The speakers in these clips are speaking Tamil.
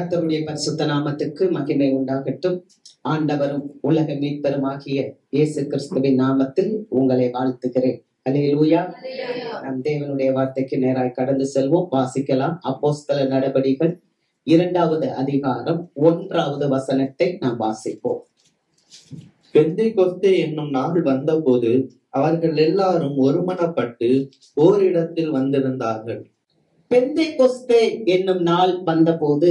கர்த்தருடைய பரிசுத்த நாமத்துக்கு மகிமை உண்டாகட்டும். ஆண்டவரும் உலக மீட்பெருமாகிய இயேசு கிறிஸ்துவின் நாமத்தில் உங்களை வாழ்த்துகிறேன். அல்லேலூயா. நம் தேவனுடைய வார்த்தைக்கு நேராய் கடந்து செல்வோம். வாசிக்கலாம். அப்போஸ்தல நடபடிகள் 2வது அதிகாரம் 1வது வசனத்தை நாம் வாசிப்போம். பெந்தைக்கொஸ்தே என்னும் நாள் வந்தபோது அவர்கள் எல்லாரும் ஒருமனப்பட்டு ஓரிடத்தில் வந்திருந்தார்கள். பெந்தைக்கொஸ்தே என்னும் நாள் வந்தபோது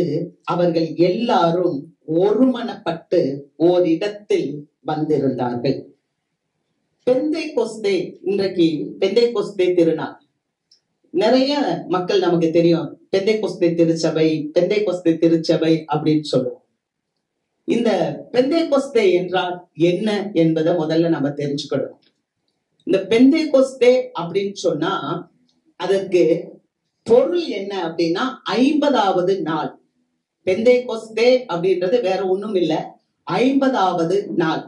அவர்கள் எல்லாரும் ஒருமனப்பட்டு ஓரிடத்தில் வந்திருந்தார்கள். பெந்தைக்கொஸ்தே, இன்றைக்கு பெந்தைக்கொஸ்தே திருநாள். நிறைய மக்கள் நமக்கு தெரியும், பெந்தைக்கொஸ்தே திருச்சபை, பெந்தைக்கொஸ்தே திருச்சபை அப்படின்னு சொல்லுவோம். இந்த பெந்தைக்கொஸ்தே என்றால் என்ன என்பதை முதல்ல நம்ம தெரிஞ்சுக்கணும். இந்த பெந்தைக்கொஸ்தே அப்படின்னு சொன்னா அதற்கு பொருள் என்ன அப்படின்னா 50வது நாள். பெந்தைக்கொஸ்தே அப்படின்றது வேற ஒண்ணும் இல்ல, 50வது நாள்.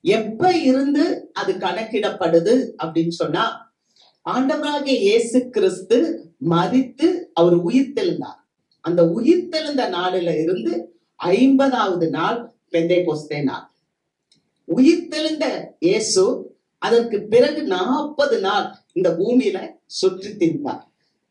எப்ப இருந்து அது கணக்கிடப்படுது அப்படின்னு சொன்னா, ஆண்டவராகிய இயேசு கிறிஸ்து மரித்து அவர் உயிர்த்தெழுந்தார். அந்த உயிர்த்தெழுந்த நாளில இருந்து 50வது நாள் பெந்தைக்கொஸ்தே நாள். உயிர்த்தெழுந்த இயேசு அதற்கு பிறகு 40 நாள் இந்த பூமியில சுற்றி திரிந்தார்.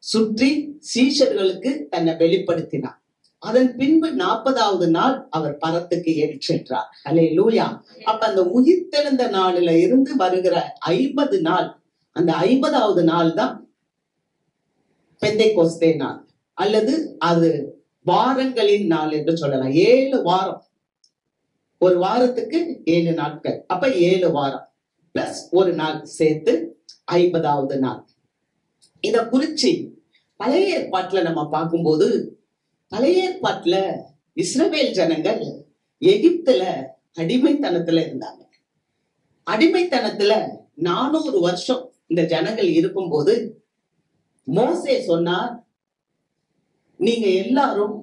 சுற்றி சீஷர்களுக்கு தன்னை வெளிப்படுத்தினார். அதன் பின்பு 40வது நாள் அவர் பரத்துக்கு ஏறிச் சென்றார். அல்லேலூயா. அப்ப அந்த உயிர்த்தெழுந்த நாளில இருந்து வருகிற 50 நாள், அந்த 50வது நாள் தான் பெந்தைக்கொஸ்தே நாள், அல்லது அது வாரங்களின் நாள் என்று சொல்லலாம். 7 வாரம், ஒரு வாரத்துக்கு 7 நாட்கள், அப்ப 7 வாரம் பிளஸ் ஒரு நாள் சேர்த்து 50வது நாள். இத குறிச்சு பழைய ஏற்பாட்டுல நம்ம பார்க்கும்போது, பழைய ஏற்பாட்டுல இஸ்ரவேல் ஜனங்கள் எகிப்துல அடிமைத்தனத்துல இருந்தாங்க. அடிமைத்தனத்துல 400 வருஷம் இந்த ஜனங்கள் இருக்கும்போது மோசே சொன்னார், நீங்க எல்லாரும்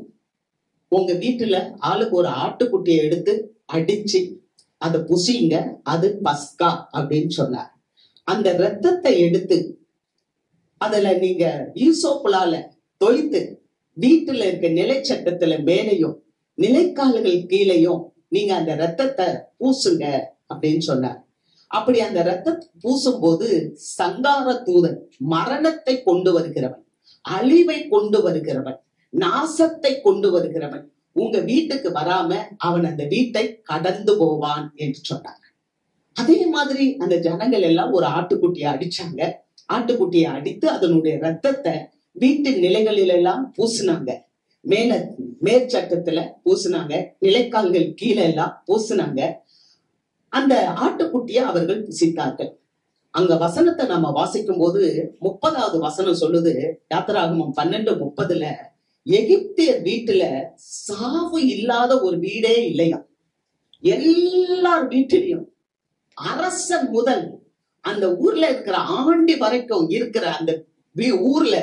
உங்க வீட்டுல ஆளுக்கு ஒரு ஆட்டுக்குட்டியை எடுத்து அடிச்சு அதை புசிங்க, அது பஸ்கா அப்படின்னு சொன்னார். அந்த ரத்தத்தை எடுத்து அதுல நீங்க ஈசோப்புலால தொய்த்து வீட்டுல இருக்க நிலைச்சட்டத்துல மேலையும் நிலைக்கால்கள் கீழையும் நீங்க அந்த ரத்தத்தை பூசுங்க அப்படின்னு சொன்னார். அப்படி அந்த ரத்தத்தை பூசும் போது சங்கார தூதன், மரணத்தை கொண்டு வருகிறவன், அழிவை கொண்டு வருகிறவன், நாசத்தை கொண்டு வருகிறவன் உங்க வீட்டுக்கு வராம அவன் அந்த வீட்டை கடந்து போவான் என்று சொன்னாங்க. அதே மாதிரி அந்த ஜனங்கள் எல்லாம் ஒரு ஆட்டுக்குட்டியை அடிச்சாங்க. ஆட்டுக்குட்டியை அடித்து அதனுடைய ரத்தத்தை வீட்டு நிலைகளில் எல்லாம் பூசினாங்க. மேற்சட்டத்துல பூசினாங்க, நிலைக்கால்கள் கீழே எல்லாம் பூசினாங்க. அந்த ஆட்டுக்குட்டியை அவர்கள் புசித்தார்கள். அங்க வசனத்தை நம்ம வாசிக்கும் போது 30வது வசனம் சொல்லுது, யாத்திராகமம் 12:30, எகிப்தியர் வீட்டுல சாவு இல்லாத ஒரு வீடே இல்லையா. எல்லார் வீட்டிலையும் அரசன் முதல் அந்த ஊர்ல இருக்கிற ஆண்டி வரைக்கும் இருக்கிற அந்த ஊர்ல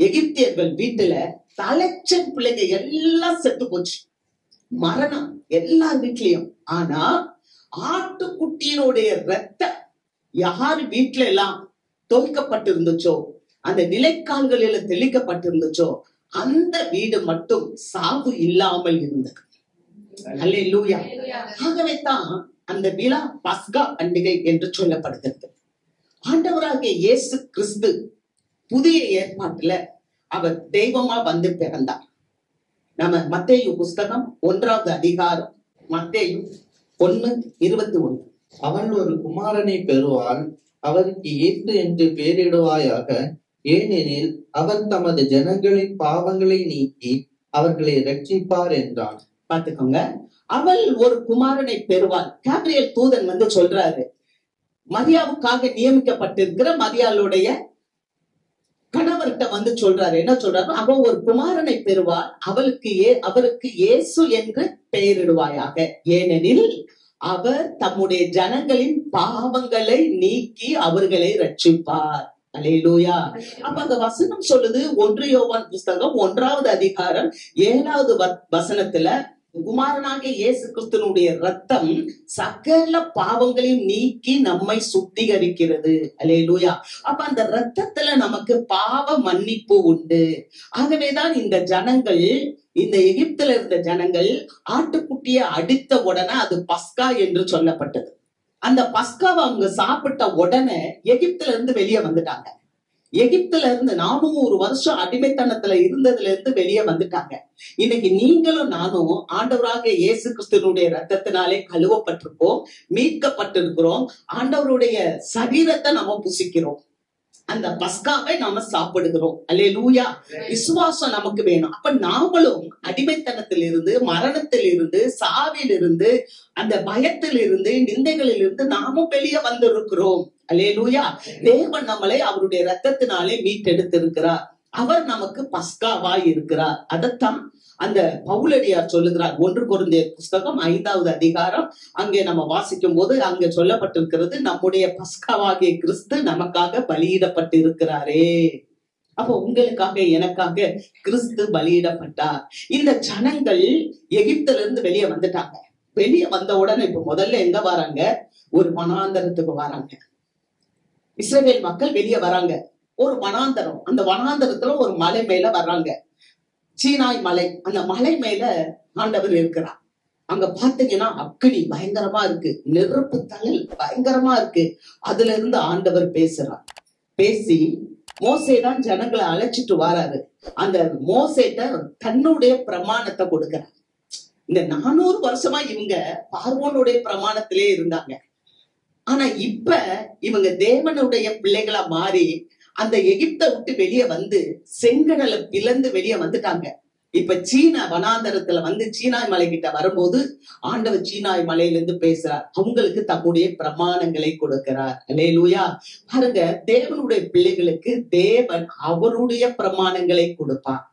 எகிப்தியர்கள் வீட்டுல தலைச்சன் பிள்ளைங்க எல்லாம் செத்து போச்சு. மரணம் எல்லார் வீட்லயும். ஆனா ஆட்டுக்குட்டியினுடைய ரத்தம் யாரு வீட்டுல எல்லாம் துவைக்கப்பட்டிருந்துச்சோ, அந்த நிலைக்கால்களில தெளிக்கப்பட்டிருந்துச்சோ, அந்த வீடு மட்டும் சாவு இல்லாமல் இருந்தது. அல்லேலூயா. ஆகவே தான் அந்த விழா பஸ்கா பண்டிகை என்று சொல்லப்படுகிறது. ஆண்டவராகிய இயேசு கிறிஸ்து புதிய ஏற்பாட்டுல அவர் தெய்வமா வந்து பிறந்தார். நம்ம மத்தேயு புஸ்தகம் 1வது அதிகாரம், மத்தேயு 1:21, அவள் ஒரு குமாரனை பெறுவாள், அவருக்கு இயேசு என்று பெயரிடுவாயாக, ஏனெனில் அவர் தமது ஜனங்களின் பாவங்களை நீக்கி அவர்களை ரட்சிப்பார் என்றான். பாத்துக்கோங்க, அவள் ஒரு குமாரனை பெறுவாள். கேப்ரியல் தூதன் வந்து சொல்றாரு, மரியாவுக்காக நியமிக்கப்பட்டிருக்கிற மரியாளுடைய கணவர்கிட்ட வந்து சொல்றாரு. என்ன சொல்றாரு? அவள் ஒரு குமாரனை பெறுவாள், அவருக்கு இயேசு என்று பெயரிடுவாயாக, ஏனெனில் அவர் தம்முடைய ஜனங்களின் பாவங்களை நீக்கி அவர்களை ரட்சிப்பார். அல்லேலூயா. அப்ப அந்த வசனம் சொல்லுது, 1 யோவான் புஸ்தகம் 1வது அதிகாரம் 7வது வசனத்துல, குமாரனாகிய இயேசு கிறிஸ்துனுடைய ரத்தம் சகல பாவங்களையும் நீக்கி நம்மை சுத்திகரிக்கிறது. அல்லேலூயா. அப்ப அந்த ரத்தத்துல நமக்கு பாவ மன்னிப்பு உண்டு. ஆகவேதான் இந்த ஜனங்கள், இந்த எகிப்துல இருந்த ஜனங்கள் ஆட்டுக்குட்டியை அடித்த உடனே அது பஸ்கா என்று சொல்லப்பட்டது. அந்த பஸ்காவை அவங்க சாப்பிட்ட உடனே எகிப்துல இருந்து வெளியே வந்துட்டாங்க. எகிப்துல இருந்து 400 வருஷம் அடிமைத்தனத்துல இருந்ததுல இருந்து வெளியே வந்துட்டாங்க. இன்னைக்கு நீங்களும் நானும் ஆண்டவராக இயேசு கிறிஸ்துவினுடைய ரத்தத்தினாலே கழுவப்பட்டிருக்கோம், மீட்கப்பட்டிருக்கிறோம். ஆண்டவருடைய சரீரத்தை நாம புசிக்கிறோம், அந்த பஸ்காவை நாம சாப்பிடுகிறோம். அல்லேலூயா. விசுவாசம் நமக்கு வேணும். அப்ப நாமளும் அடிமைத்தனத்தில் இருந்து, மரணத்தில் இருந்து, சாவில் இருந்து, அந்த பயத்தில் இருந்து, நிந்தைகளில் இருந்து நாமும் வெளியே வந்திருக்கிறோம். அல்லேலூயா. தேவன் நம்மளை அவருடைய ரத்தத்தினாலே மீட்டெடுத்திருக்கிறார். அவர் நமக்கு பஸ்காவாய் இருக்கிறார். அதைத்தான் அந்த பவுலடியார் சொல்லுகிறார். 1 கொரிந்தியர் புஸ்தகம் 5வது அதிகாரம் அங்கே நம்ம வாசிக்கும் போது அங்கே சொல்லப்பட்டிருக்கிறது, நம்முடைய பஸ்காவாகிய கிறிஸ்து நமக்காக பலியிடப்பட்டு இருக்கிறாரே. அப்போ உங்களுக்காக எனக்காக கிறிஸ்து பலியிடப்பட்டார். இந்த ஜனங்கள் எகிப்துல இருந்து வெளியே வந்துட்டாங்க. வெளியே வந்த உடனே இப்ப முதல்ல எங்க வராங்க? ஒரு வனாந்தரத்துக்கு வராங்க. இஸ்ரவேல் மக்கள் வெளியே வராங்க, ஒரு வனாந்தரம். அந்த வனாந்தரத்துல ஒரு மலை மேல வர்றாங்க, சீனாய் மலை. அந்த மலை மேல ஆண்டவர் இருக்கிறார். அங்க பாத்தீங்கன்னா அக்கினி பயங்கரமா இருக்கு, நெருப்பு தழல் பயங்கரமா இருக்கு. அதுல இருந்து ஆண்டவர் பேசுறார். பேசி மோசேதான் ஜனங்களை அழைச்சிட்டு வராரு. அந்த மோசேட்ட தன்னுடைய பிரமாணத்தை கொடுக்கிறார். இந்த 400 வருஷமா இவங்க பார்வோனுடைய பிரமாணத்திலே இருந்தாங்க. ஆனா இப்ப இவங்க தேவனுடைய பிள்ளைகளா மாறி அந்த எகிப்தை விட்டு வெளியே வந்து செங்கடலை பிளந்து வெளியே வந்துட்டாங்க. இப்ப சீனா வனாந்தரத்துல வந்து சீனாய் மலை கிட்ட வரும்போது ஆண்டவர் சீனாய் மலையிலிருந்து பேசுறார். அவங்களுக்கு தம்முடைய பிரமாணங்களை கொடுக்கிறார். அல்லேலூயா. பாருங்க, தேவனுடைய பிள்ளைகளுக்கு தேவன் அவருடைய பிரமாணங்களை கொடுப்பார்.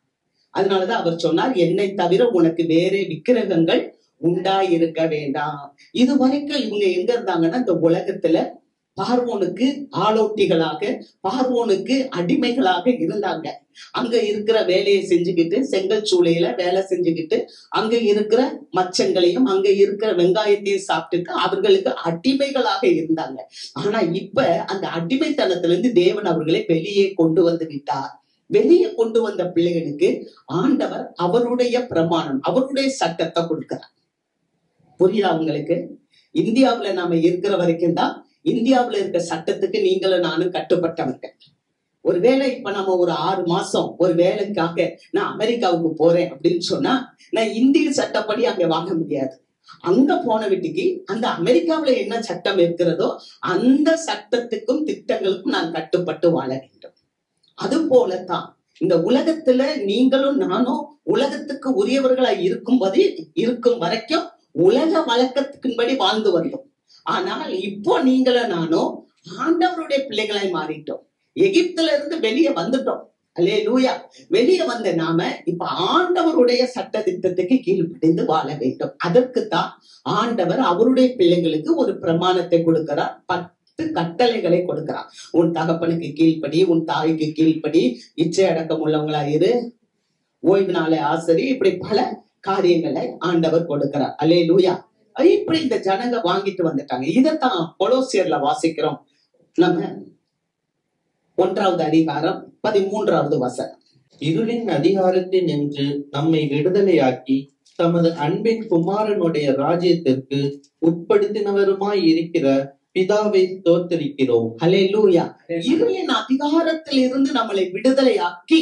அதனாலதான் அவர் சொன்னார், என்னை தவிர உனக்கு வேற விக்கிரகங்கள் உண்டாயிருக்க வேண்டாம். இது வரைக்கும் இவங்க எங்க இருந்தாங்கன்னா இந்த உலகத்துல பார்வோனுக்கு ஆளோட்டிகளாக, பார்வோனுக்கு அடிமைகளாக இருந்தாங்க. அங்க இருக்கிற வேலையை செஞ்சுக்கிட்டு, செங்கல் சூளையில வேலை செஞ்சுக்கிட்டு, அங்க இருக்கிற மச்சங்களையும் அங்க இருக்கிற வெங்காயத்தையும் சாப்பிட்டுட்டு அவர்களுக்கு அடிமைகளாக இருந்தாங்க. ஆனா இப்ப அந்த அடிமைத்தனத்திலிருந்து தேவன் அவர்களை வெளியே கொண்டு வந்து விட்டார். வெளியே கொண்டு வந்த பிள்ளைகளுக்கு ஆண்டவர் அவருடைய பிரமாணம், அவருடைய சட்டத்தை கொடுக்கிறார். புரியுதா உங்களுக்கு? இந்தியாவுல நாம இருக்கிற வரைக்கும் தான் இந்தியாவுல இருக்க சட்டத்துக்கு நீங்களும் நானும் கட்டுப்பட்டவர்கள். ஒருவேளை இப்ப நம்ம ஒரு 6 மாசம் ஒரு வேலைக்காக நான் அமெரிக்காவுக்கு போறேன் அப்படின்னு சொன்னா நான் இந்திய சட்டப்படி அங்க வாங்க முடியாது. அங்க போன வீட்டுக்கு அந்த அமெரிக்காவுல என்ன சட்டம் இருக்கிறதோ அந்த சட்டத்துக்கும் திட்டங்களுக்கும் நான் கட்டுப்பட்டு வாழ வேண்டும். அது போலத்தான் இந்த உலகத்துல நீங்களும் நானும் உலகத்துக்கு உரியவர்களா இருக்கும் வரைக்கும் உலக வழக்கத்துக்குன்படி வாழ்ந்து வந்தோம். ஆனால் இப்போ நீங்களும் நானும் ஆண்டவருடைய பிள்ளைகளாய் மாறிட்டோம். எகிப்துல இருந்து வெளியே வந்துட்டோம். அல்லேலூயா. வெளியே வந்த நாம இப்ப ஆண்டவருடைய சட்ட திட்டத்துக்கு கீழ்ப்படிந்து வாழ வேண்டும். அதற்குத்தான் ஆண்டவர் அவருடைய பிள்ளைகளுக்கு ஒரு பிரமாணத்தை கொடுக்கிறார், 10 கட்டளைகளை கொடுக்கிறார். உன் தகப்பனுக்கு கீழ்ப்படி, உன் தாய்க்கு கீழ்ப்படி, இச்சை அடக்கம் உள்ளவங்களா இரு, ஓய்வு நாளை ஆசரி, இப்படி பல காரியங்களை ஆண்டவர் கொடுக்கிறார். அல்லேலூயா. இப்படி இந்த ஜனங்க வாங்கிட்டு வந்துட்டாங்க. இதைத்தான் கொலோசியர்ல வாசிக்கிறோம் நம்ம 1வது அதிகாரம் 13வது வசனம். இருளின் அதிகாரத்தில் நின்று நம்மை விடுதலையாக்கி தமது அன்பின் குமாரனுடைய ராஜ்யத்திற்கு உட்படுத்தினவருமாய் இருக்கிற பிதாவை ஸ்தோத்திரிக்கிறோம். அல்லேலூயா. இருளின் அதிகாரத்தில் இருந்து நம்மளை விடுதலையாக்கி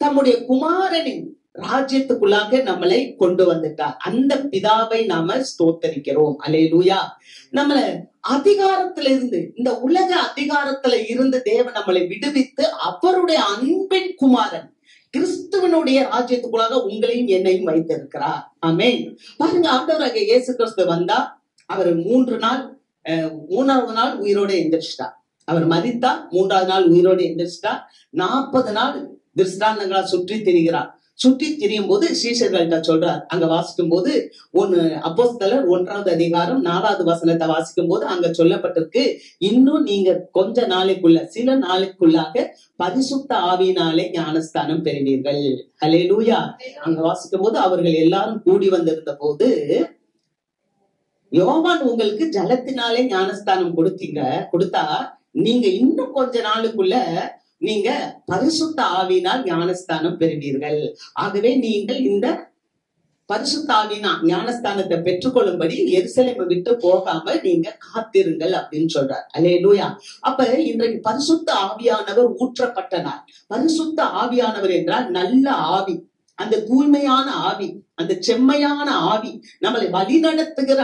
தம்முடைய குமாரனின் ராஜ்யத்துக்குள்ளாக நம்மளை கொண்டு வந்துட்டார். அந்த பிதாவை நாம ஸ்தோத்தரிக்கிறோம். அல்லேலூயா. நம்மள அதிகாரத்திலிருந்து, இந்த உலக அதிகாரத்துல இருந்து தேவன் நம்மளை விடுவித்து அவருடைய அன்பின் குமாரன் கிறிஸ்துவனுடைய ராஜ்யத்துக்குள்ளாக உங்களையும் என்னையும் வைத்திருக்கிறார். ஆமென். பாருங்க, ஆண்டவராகிய இயேசு கிறிஸ்து வந்தா அவர் 3வது நாள் உயிரோட எந்திரிச்சிட்டார். அவர் மரித்தார், 3வது நாள் உயிரோடு எந்திரிச்சிட்டார். 40 நாள் திருஷ்டாந்தங்களா சுற்றி திரிகிறார். சுற்றி திரியும் போது சீஷர்கள்ட்ட சொல்றார். அங்க வாசிக்கும் போது அப்போஸ்தலர் 1ஆம் அதிகாரம் 4வது வசனத்தை வாசிக்கும் போது அங்க சொல்லப்பட்டிருக்கு, இன்னும் நீங்க கொஞ்ச நாளைக்குள்ள, சில நாளைக்குள்ளாக பரிசுத்த ஆவியினாலே ஞானஸ்தானம் பெறுவீர்கள். ஹல்லேலூயா. அங்க வாசிக்கும் போது அவர்கள் எல்லாரும் கூடி வந்திருந்த போது, யோவான் உங்களுக்கு ஜலத்தினாலே ஞானஸ்தானம் கொடுத்தா நீங்க இன்னும் கொஞ்ச நாளுக்குள்ள நீங்க பரிசுத்த ஆவியினால் ஞானஸ்தானம் பெறுவீர்கள். ஆகவே நீங்கள் இந்த பரிசுத்த ஆவியினால் ஞானஸ்தானத்தை பெற்றுக்கொள்ளும்படி எருசலேமை விட்டு போகாமல் நீங்க காத்திருங்கள் அப்படின்னு சொல்றார். அல்லேலூயா. அப்ப இன்றைக்கு பரிசுத்த ஆவியானவர் ஊற்றப்பட்ட நாள். பரிசுத்த ஆவியானவர் என்றால் நல்ல ஆவி, அந்த தூய்மையான ஆவி, அந்த செம்மையான ஆவி, நம்மளை வழிநடத்துகிற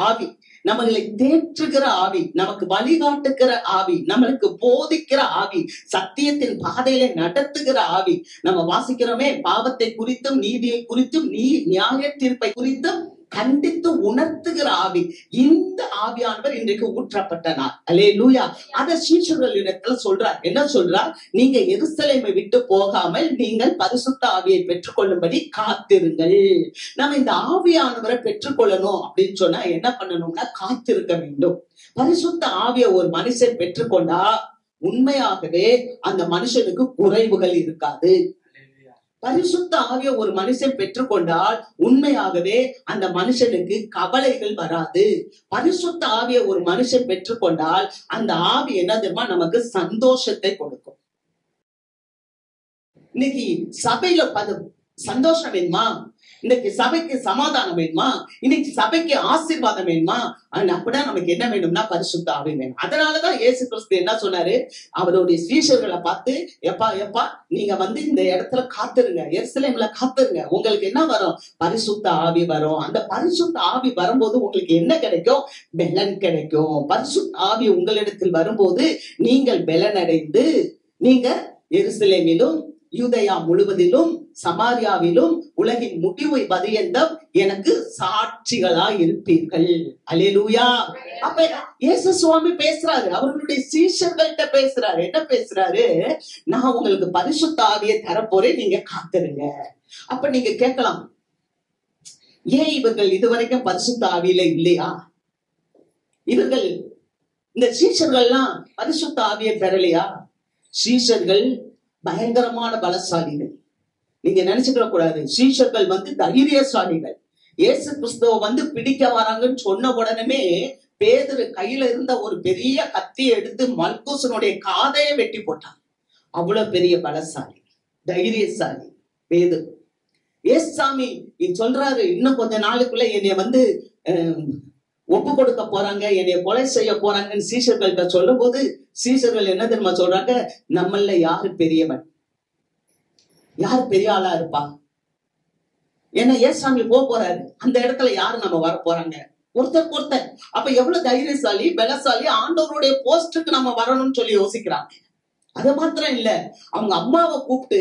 ஆவி, நம்மளை தேற்றுகிற ஆவி, நமக்கு வழிகாட்டுகிற ஆவி, நம்மளுக்கு போதிக்கிற ஆவி, சத்தியத்தின் பாதையில நடத்துகிற ஆவி. நம்ம வாசிக்கிறோமே, பாவத்தை குறித்தும் நீதியை குறித்தும் நியாய தீர்ப்பை குறித்தும் கண்டித்து உணர்த்துகிற ஆவி. இந்த ஆவியானவர் இன்றைக்கு ஊற்றப்பட்ட நாள். அல்லேலூயா. அத சீஷர்களிடத்துல சொல்றார். என்ன சொல்றார்? நீங்க எருசலேமை விட்டு போகாமல் நீங்கள் பரிசுத்த ஆவியை பெற்றுக்கொள்ளும்படி காத்திருங்கள். நம்ம இந்த ஆவியானவரை பெற்றுக்கொள்ளணும் அப்படின்னு சொன்னா என்ன பண்ணணும்னா காத்திருக்க வேண்டும். பரிசுத்த ஆவியை ஒரு மனுஷன் பெற்றுக்கொண்டா உண்மையாகவே அந்த மனுஷனுக்கு குறைவுகள் இருக்காது. பரிசுத்த ஆவியை ஒரு மனுஷன் பெற்றுக்கொண்டால் உண்மையாகவே அந்த மனுஷனுக்கு கவலைகள் வராது. பரிசுத்த ஆவியை ஒரு மனுஷன் பெற்றுக்கொண்டால் அந்த ஆவி என்ன தெரியுமா, நமக்கு சந்தோஷத்தை கொடுக்கும். இன்னைக்கு சபையில சந்தோஷம் வேணுமா? இன்னைக்கு சபைக்கு சமாதானம் வேணுமா? இன்னைக்கு சபைக்கு ஆசீர்வாதம் வேணுமா? அப்படின்னா நமக்கு என்ன வேணும்னா பரிசுத்த ஆவி வேணும். அதனாலதான் இயேசு கிறிஸ்து என்ன சொன்னாரு, அவருடைய சீஷர்களை பார்த்து, எப்பா நீங்க இந்த இடத்துல காத்துருங்க, எருசலேம்ல காத்துருங்க, உங்களுக்கு என்ன வரும்? பரிசுத்த ஆவி வரும். அந்த பரிசுத்த ஆவி வரும்போது உங்களுக்கு என்ன கிடைக்கும்? பெலன் கிடைக்கும். பரிசுத்த ஆவி உங்களிடத்தில் வரும்போது நீங்கள் பெலன் அடைந்து நீங்க எருசலேமிலும் யூதேயா முழுவதிலும் சமாரியாவிலும் உலகின் முடிவு பரியந்தம் எனக்கு சாட்சிகளா இருப்பீர்கள். அல்லேலூயா. அப்ப இயேசு சுவாமி பேசுறாரு, அவர்களுடைய சீஷர்கள்ட்ட பேசுறாரு. என்ன பேசுறாரு? நான் உங்களுக்கு பரிசுத்த ஆவியை தரப்போறேன், நீங்க காத்துருங்க. அப்ப நீங்க கேட்கலாம், ஏன் இவர்கள் இதுவரைக்கும் பரிசுத்த ஆவியில இல்லையா? இவர்கள் இந்த சீஷர்கள்லாம் பரிசுத்த ஆவியை பெறலையா? சீஷர்கள் பயங்கரமான பலசாலிகள். நீங்க நினைச்சுக்க கூடாது. சீஷர்கள் தைரியசாலிகள். இயேசு கிறிஸ்துவ பிடிக்க வராங்கன்னு சொன்ன உடனே பேதுரு கையில இருந்த ஒரு பெரிய கத்தியை எடுத்து மல்கூசனுடைய காதையை வெட்டி போட்டான். அவ்வளவு பெரிய பலசாலி, தைரியசாலி பேதுரு. ஏசாமி சொல்றாரு, இன்னும் கொஞ்ச நாளுக்குள்ள என்னைய ஒப்பு கொடுக்க போறாங்க, என்னைய கொலை செய்ய போறாங்கன்னு சீஷர்கள்ட்ட சொல்லும் போது சீஷர்கள் என்ன தெரியுமா சொல்றாங்க? நம்மள யாரு பெரியவன், யாரு பெரிய ஆளா இருப்பா? ஏன்னா ஏசாமி போறாரு, அந்த இடத்துல யாரு நம்ம வர போறாங்க? ஒருத்தர். அப்ப எவ்வளவு தைரியசாலி, பலசாலி, ஆண்டவருடைய போஸ்டுக்கு நம்ம வரணும்னு சொல்லி யோசிக்கிறாங்க. அது மாத்திரம் இல்ல, அவங்க அம்மாவை கூப்பிட்டு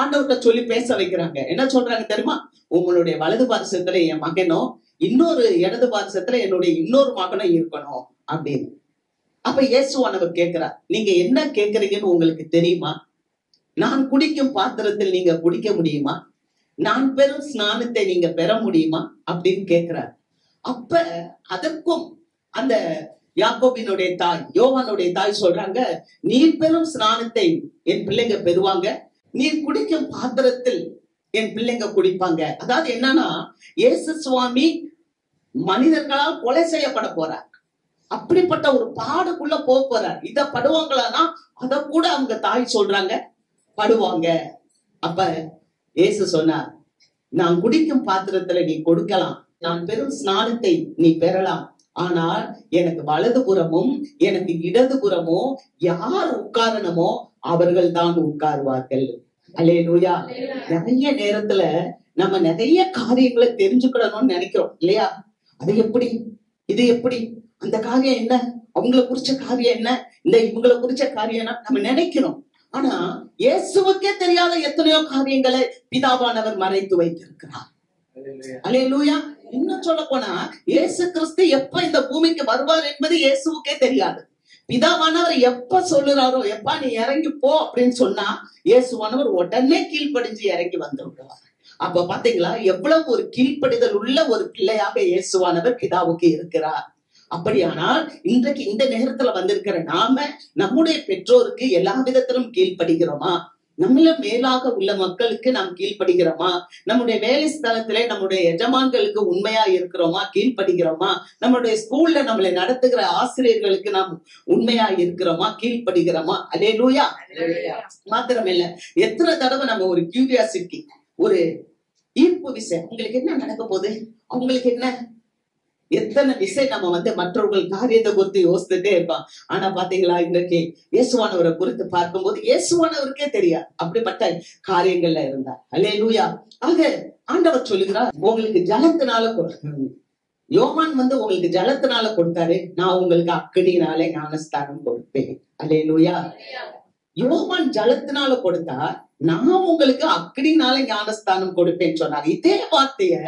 ஆண்டவர்கிட்ட சொல்லி பேச வைக்கிறாங்க. என்ன சொல்றாங்க தெரியுமா? உங்களுடைய வலது பாரசத்துல என் மகனும், இன்னொரு இடது பாரசத்துல என்னுடைய இன்னொரு மகனும் இருக்கணும் அப்படின்னு. அப்ப இயேசுவானவர் கேட்கிறார், நீங்க என்ன கேட்கறீங்கன்னு உங்களுக்கு தெரியுமா? நான் குடிக்கும் பாத்திரத்தில் நீங்க குடிக்க முடியுமா? நான் பெறும் ஸ்நானத்தை நீங்க பெற முடியுமா அப்படின்னு கேட்கிறார். அப்ப அதற்கும் அந்த யாக்கோபினுடைய தாய், யோவானுடைய தாய் சொல்றாங்க, நீர் பெறும் ஸ்நானத்தை என் பிள்ளைங்க பெறுவாங்க, நீர் குடிக்கும் பாத்திரத்தில் என் பிள்ளைங்க குடிப்பாங்க. அதாவது என்னன்னா, இயேசு சுவாமி மனிதர்களால் கொலை செய்யப்பட போறார். அப்படிப்பட்ட ஒரு பாடுக்குள்ள போறார். இத படுவாங்களான்னா அத கூட அவங்க தாய் சொல்றாங்க, படுவாங்க. அப்ப இயேசு சொன்னார், நான் குடிக்கும் பாத்திரத்துல நீ கொடுக்கலாம், நான் பெறும் ஸ்நானத்தை நீ பெறலாம், ஆனால் எனக்கு வலதுபுறமும் எனக்கு இடதுபுறமோ யார் உட்காரணுமோ அவர்கள் தான் உட்காருவார்கள். அல்லேலூயா. நிறைய நேரத்துல நம்ம நிறைய காரியங்களை தெரிஞ்சுக்கணும்னு நினைக்கிறோம் இல்லையா? அது எப்படி, இது எப்படி, அந்த காரியம் என்ன, அவங்களை குறிச்ச காரியம் என்ன, இந்த இவங்களை குறிச்ச காரியம் என்ன நம்ம நினைக்கிறோம். ஆனா இயேசுவுக்கே தெரியாத எத்தனையோ காரியங்களை பிதாவானவர் மறைத்து வைத்திருக்கிறார். அல்லேலூயா. இன்னும் சொல்ல போனா இயேசு கிறிஸ்து எப்ப இந்த பூமிக்கு வருவார் என்பது இயேசுவுக்கே தெரியாது. பிதாவானவர் எப்ப சொல்லுறாரோ, எப்ப நீ இறங்கி போ அப்படின்னு சொன்னா இயேசுவானவர் உடனே கீழ்ப்படிஞ்சு இறங்கி வந்து விடுவார். அப்ப பாத்தீங்களா எவ்வளவு ஒரு கீழ்ப்படிதல் உள்ள ஒரு பிள்ளையாக இயேசுவானவர் பிதாவுக்கு இருக்கிறார். அப்படியானால் இன்றைக்கு இந்த நேரத்துல வந்திருக்கிற நாம நம்முடைய பெற்றோருக்கு எல்லா விதத்திலும் கீழ்ப்படுகிறோமா? நம்மள மேலாக உள்ள மக்களுக்கு நாம் கீழ்ப்படுகிறோமா? நம்முடைய வேலை ஸ்தலத்திலே நம்முடைய எஜமான்களுக்கு உண்மையா இருக்கிறோமா, கீழ்ப்படுகிறோமா? நம்முடைய ஸ்கூல்ல நம்மளை நடத்துகிற ஆசிரியர்களுக்கு நாம் உண்மையா இருக்கிறோமா, கீழ்ப்படுகிறோமா? அல்லேலூயா. மாத்திரமில்ல, எத்தனை தடவை நம்ம ஒரு கியூரியாசிட்டி, ஒரு ஈர்ப்பு விசை, உங்களுக்கு என்ன நடக்க போகுது, அவங்களுக்கு என்ன, எத்தனை விசை நம்ம மற்றவர்கள் காரியத்தை குறித்து யோசித்துட்டே இருப்பான். ஆனா பாத்தீங்களா, இன்றைக்கு இயேசுவானவரை குறித்து பார்க்கும்போது இயேசுவானவருக்கே தெரியாது அப்படிப்பட்ட காரியங்கள்ல இருந்தார். அல்லேலூயா. ஆக ஆண்டவர் சொல்லுகிறார், உங்களுக்கு ஜலத்தினால யோவான் உங்களுக்கு ஜலத்தினால கொடுத்தாரு, நான் உங்களுக்கு அக்கினியினாலே ஞானஸ்தானம் கொடுப்பேன். அல்லேலூயா. யோவான் ஜலத்தினால கொடுத்தா, நான் உங்களுக்கு அக்கினினால ஞானஸ்தானம் கொடுப்பேன்னு சொன்னார். இதே வார்த்தைய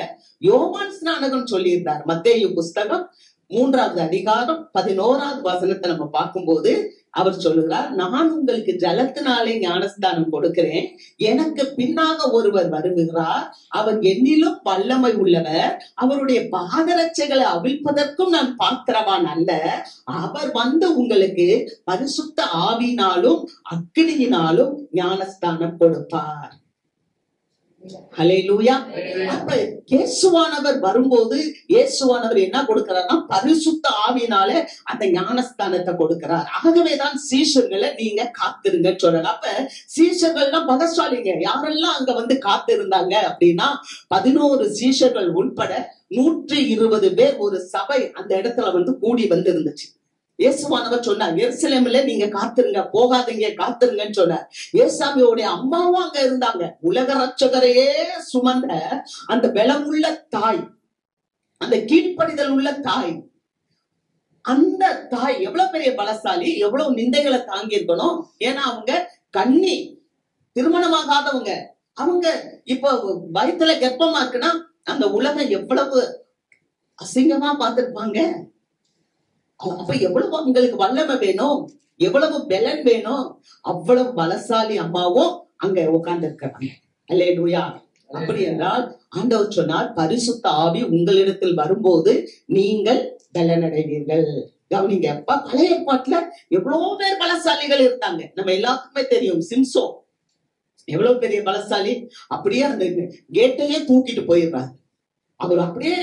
யோவான் ஸ்நானகன் சொல்லியிருந்தார். மத்தேயு புஸ்தகம் 3வது அதிகாரம் 11வது வசனத்தை நம்ம பார்க்கும்போது அவர் சொல்லுகிறார், நான் உங்களுக்கு ஜலத்தினாலே ஞானஸ்தானம் கொடுக்கிறேன், எனக்கு பின்னாக ஒருவர் வருகிறார், அவர் என்னிலும் வல்லமை உள்ளவர், அவருடைய பாதரட்சைகளை அவிழ்ப்பதற்கும் நான் பாத்திரவான் அல்ல, அவர் உங்களுக்கு பரிசுத்த ஆவியினாலும் அக்கினியினாலும் ஞானஸ்தானம் கொடுப்பார். ஹல்லேலூயா. அப்ப இயேசுவானவர் வரும்போது இயேசுவானவர் என்ன கொடுக்கிறார்னா பரிசுத்த ஆவியினால அந்த ஞானஸ்தானத்தை கொடுக்கிறார். ஆகவேதான் சீஷர்களை நீங்க காத்திருங்க சொல்றாங்க. அப்ப சீஷர்கள்லாம் பலசாலிங்க. யாரெல்லாம் அங்க காத்திருந்தாங்க அப்படின்னா 11 சீஷர்கள் உட்பட 120 பேர் ஒரு சபை அந்த இடத்துல கூடி இருந்துச்சு. இயேசுவானவர் சொன்னார், எருசலேம்ல நீங்க காத்திருங்க, போகாதீங்க, காத்திருங்கன்னு சொன்னார். ஏசாமியோடைய அம்மாவும் அங்க இருந்தாங்க. உலக ரட்சகரையே சுமந்த அந்த பலமுள்ள தாய், அந்த கீழ்ப்படிதல் உள்ள தாய், அந்த தாய் எவ்வளவு பெரிய பலசாலி, எவ்வளவு நிந்தைகளை தாங்கி இருக்கணும். ஏன்னா அவங்க கன்னி, திருமணமாகாதவங்க. அவங்க இப்ப வயித்துல கர்ப்பமா இருக்குன்னா அந்த உலகம் எவ்வளவு அசிங்கமா பார்த்திருப்பாங்க. அப்ப எவ்வளவு உங்களுக்கு வல்லமை வேணும், எவ்வளவு பலன் வேணும். அவ்வளவு பலசாலி அம்மாவும் அங்க உட்கார்ந்து இருக்கிறாங்க. அல்லேலூயா. அப்படி என்றால் ஆண்டவர் சொன்னார், பரிசுத்த ஆவி உங்களிடத்தில் வரும்போது நீங்கள் பலனடைவீர்கள். கவனிங்க, அப்ப பழைய ஏற்பாட்டுல எவ்வளவு பேர் பலசாலிகள் இருந்தாங்க. நம்ம எல்லாத்துக்குமே தெரியும், சிம்சோன் எவ்வளவு பெரிய பலசாலி. அப்படியே அந்த கேட்டையே தூக்கிட்டு போயிடுறாரு. அவர் அப்படியே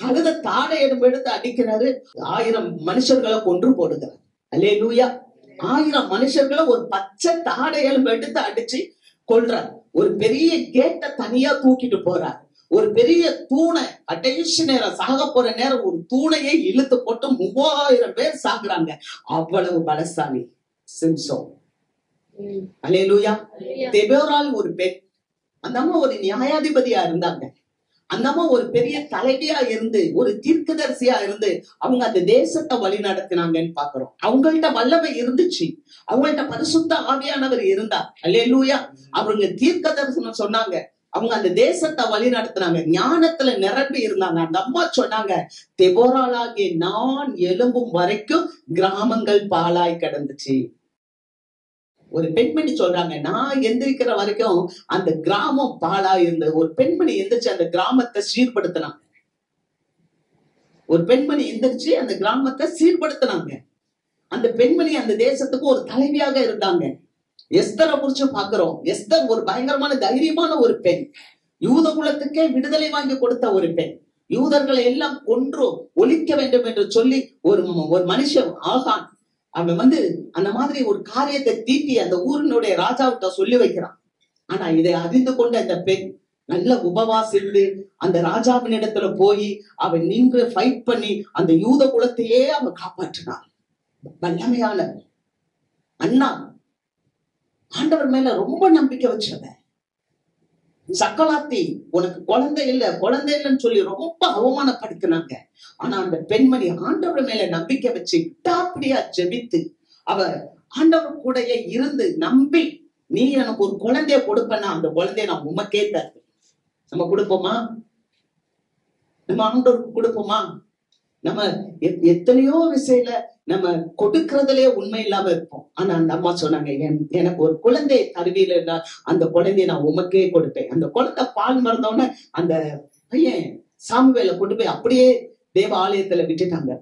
கழுத தாடை எடுத்து அடிக்கிறாரு. 1000 மனுஷர்களை கொன்று போடுகிறார். அல்லேலூயா. 1000 மனுஷர்களை ஒரு பச்சை தாடை எடுத்து அடிச்சு கொல்றார். ஒரு பெரிய கேட்டை தனியா தூக்கிட்டு போறார். ஒரு பெரிய தூணை கடைசி நேரம் சாக போற நேரம் ஒரு தூணையை இழுத்து போட்டு 3000 பேர் சாகுறாங்க. அவ்வளவு பலசாலி சிம்சோன். அல்லேலூயா. தெபோரால் ஒரு பெண், அந்த அம்மா ஒரு நியாயாதிபதியா இருந்தாங்க. அந்த அம்மா ஒரு பெரிய தலைவியா இருந்து, ஒரு தீர்க்கதரிசியா இருந்து அவங்க அந்த தேசத்தை வழி நடத்தினாங்கன்னு பாக்குறோம். அவங்கள்ட்ட வல்லமை இருந்துச்சு, அவங்கள்ட்ட பரிசுத்த ஆவியானவர் இருந்தார். அல்லேலூயா. அவங்க தீர்க்க தரிசனம் சொன்னாங்க, அவங்க அந்த தேசத்தை வழி நடத்தினாங்க, ஞானத்துல நிரம்பி இருந்தாங்க. அந்த அம்மா சொன்னாங்க, தெபோராளாகிய நான் எழும்பும் வரைக்கும் கிராமங்கள் பாழாய் கிடந்துச்சு. ஒரு பெண்மணி சொல்றாங்க, நான் எந்திரிக்கிற வரைக்கும் அந்த கிராமம் பாழா இருந்தது. ஒரு பெண்மணி எந்திரிச்சு அந்த கிராமத்தை சீர்படுத்தினாங்க. ஒரு பெண்மணி எந்திரிச்சு அந்த கிராமத்தை சீர்படுத்தினாங்க. அந்த பெண்மணி அந்த தேசத்துக்கு ஒரு தலைவியாக இருந்தாங்க. எஸ்தரை குறிச்சு பாக்குறோம். எஸ்தர் ஒரு பயங்கரமான தைரியமான ஒரு பெண், யூத குலத்துக்கே விடுதலை வாங்கி கொடுத்த ஒரு பெண். யூதர்களை எல்லாம் கொன்று ஒழிக்க வேண்டும் என்று சொல்லி ஒரு மனுஷன் ஆகான், அவன் அந்த மாதிரி ஒரு காரியத்தை தீட்டி அந்த ஊரினுடைய ராஜாவிட்ட சொல்லி வைக்கிறான். ஆனா இதை அறிந்து கொண்ட அந்த பெண் நல்ல உபவாசித்து அந்த ராஜாவின் இடத்துல போய் அவன் நின்று ஃபைட் பண்ணி அந்த யூத குலத்தையே அவன் காப்பாற்றினான். வல்லமையான அண்ணா, ஆண்டவர் மேல ரொம்ப நம்பிக்கை வச்சவ. சக்கலாத்தி, உனக்கு குழந்தை இல்லைன்னு சொல்லி ரொம்ப அவமானப்படுத்தினாங்க. ஆனா அந்த பெண்மணி ஆண்டவர் மேல நம்பிக்கை வச்சு விட்டாப்படியா ஜெபித்து அவ ஆண்டவர் கூடயே இருந்து நம்பி, நீ எனக்கு ஒரு குழந்தைய கொடுப்பேன்னா அந்த குழந்தைய நான் உமக்கே தருவேன். நம்ம கொடுப்போமா? நம்ம ஆண்டவருக்கு கொடுப்போமா? நம்ம எத்தனையோ விஷயத்துல நம்ம கொடுக்கறதுலயே உண்மை இல்லாம இருப்போம். ஆனா அந்த அம்மா சொன்னாங்க, எனக்கு ஒரு குழந்தை தருவியில அந்த குழந்தைய நான் உமக்கே கொடுப்பேன். அந்த குழந்தை பால் மறந்தோன்னு அந்த பையன் சாமுவேலை கொண்டு போய் அப்படியே தேவ ஆலயத்துல விட்டுட்டாங்க.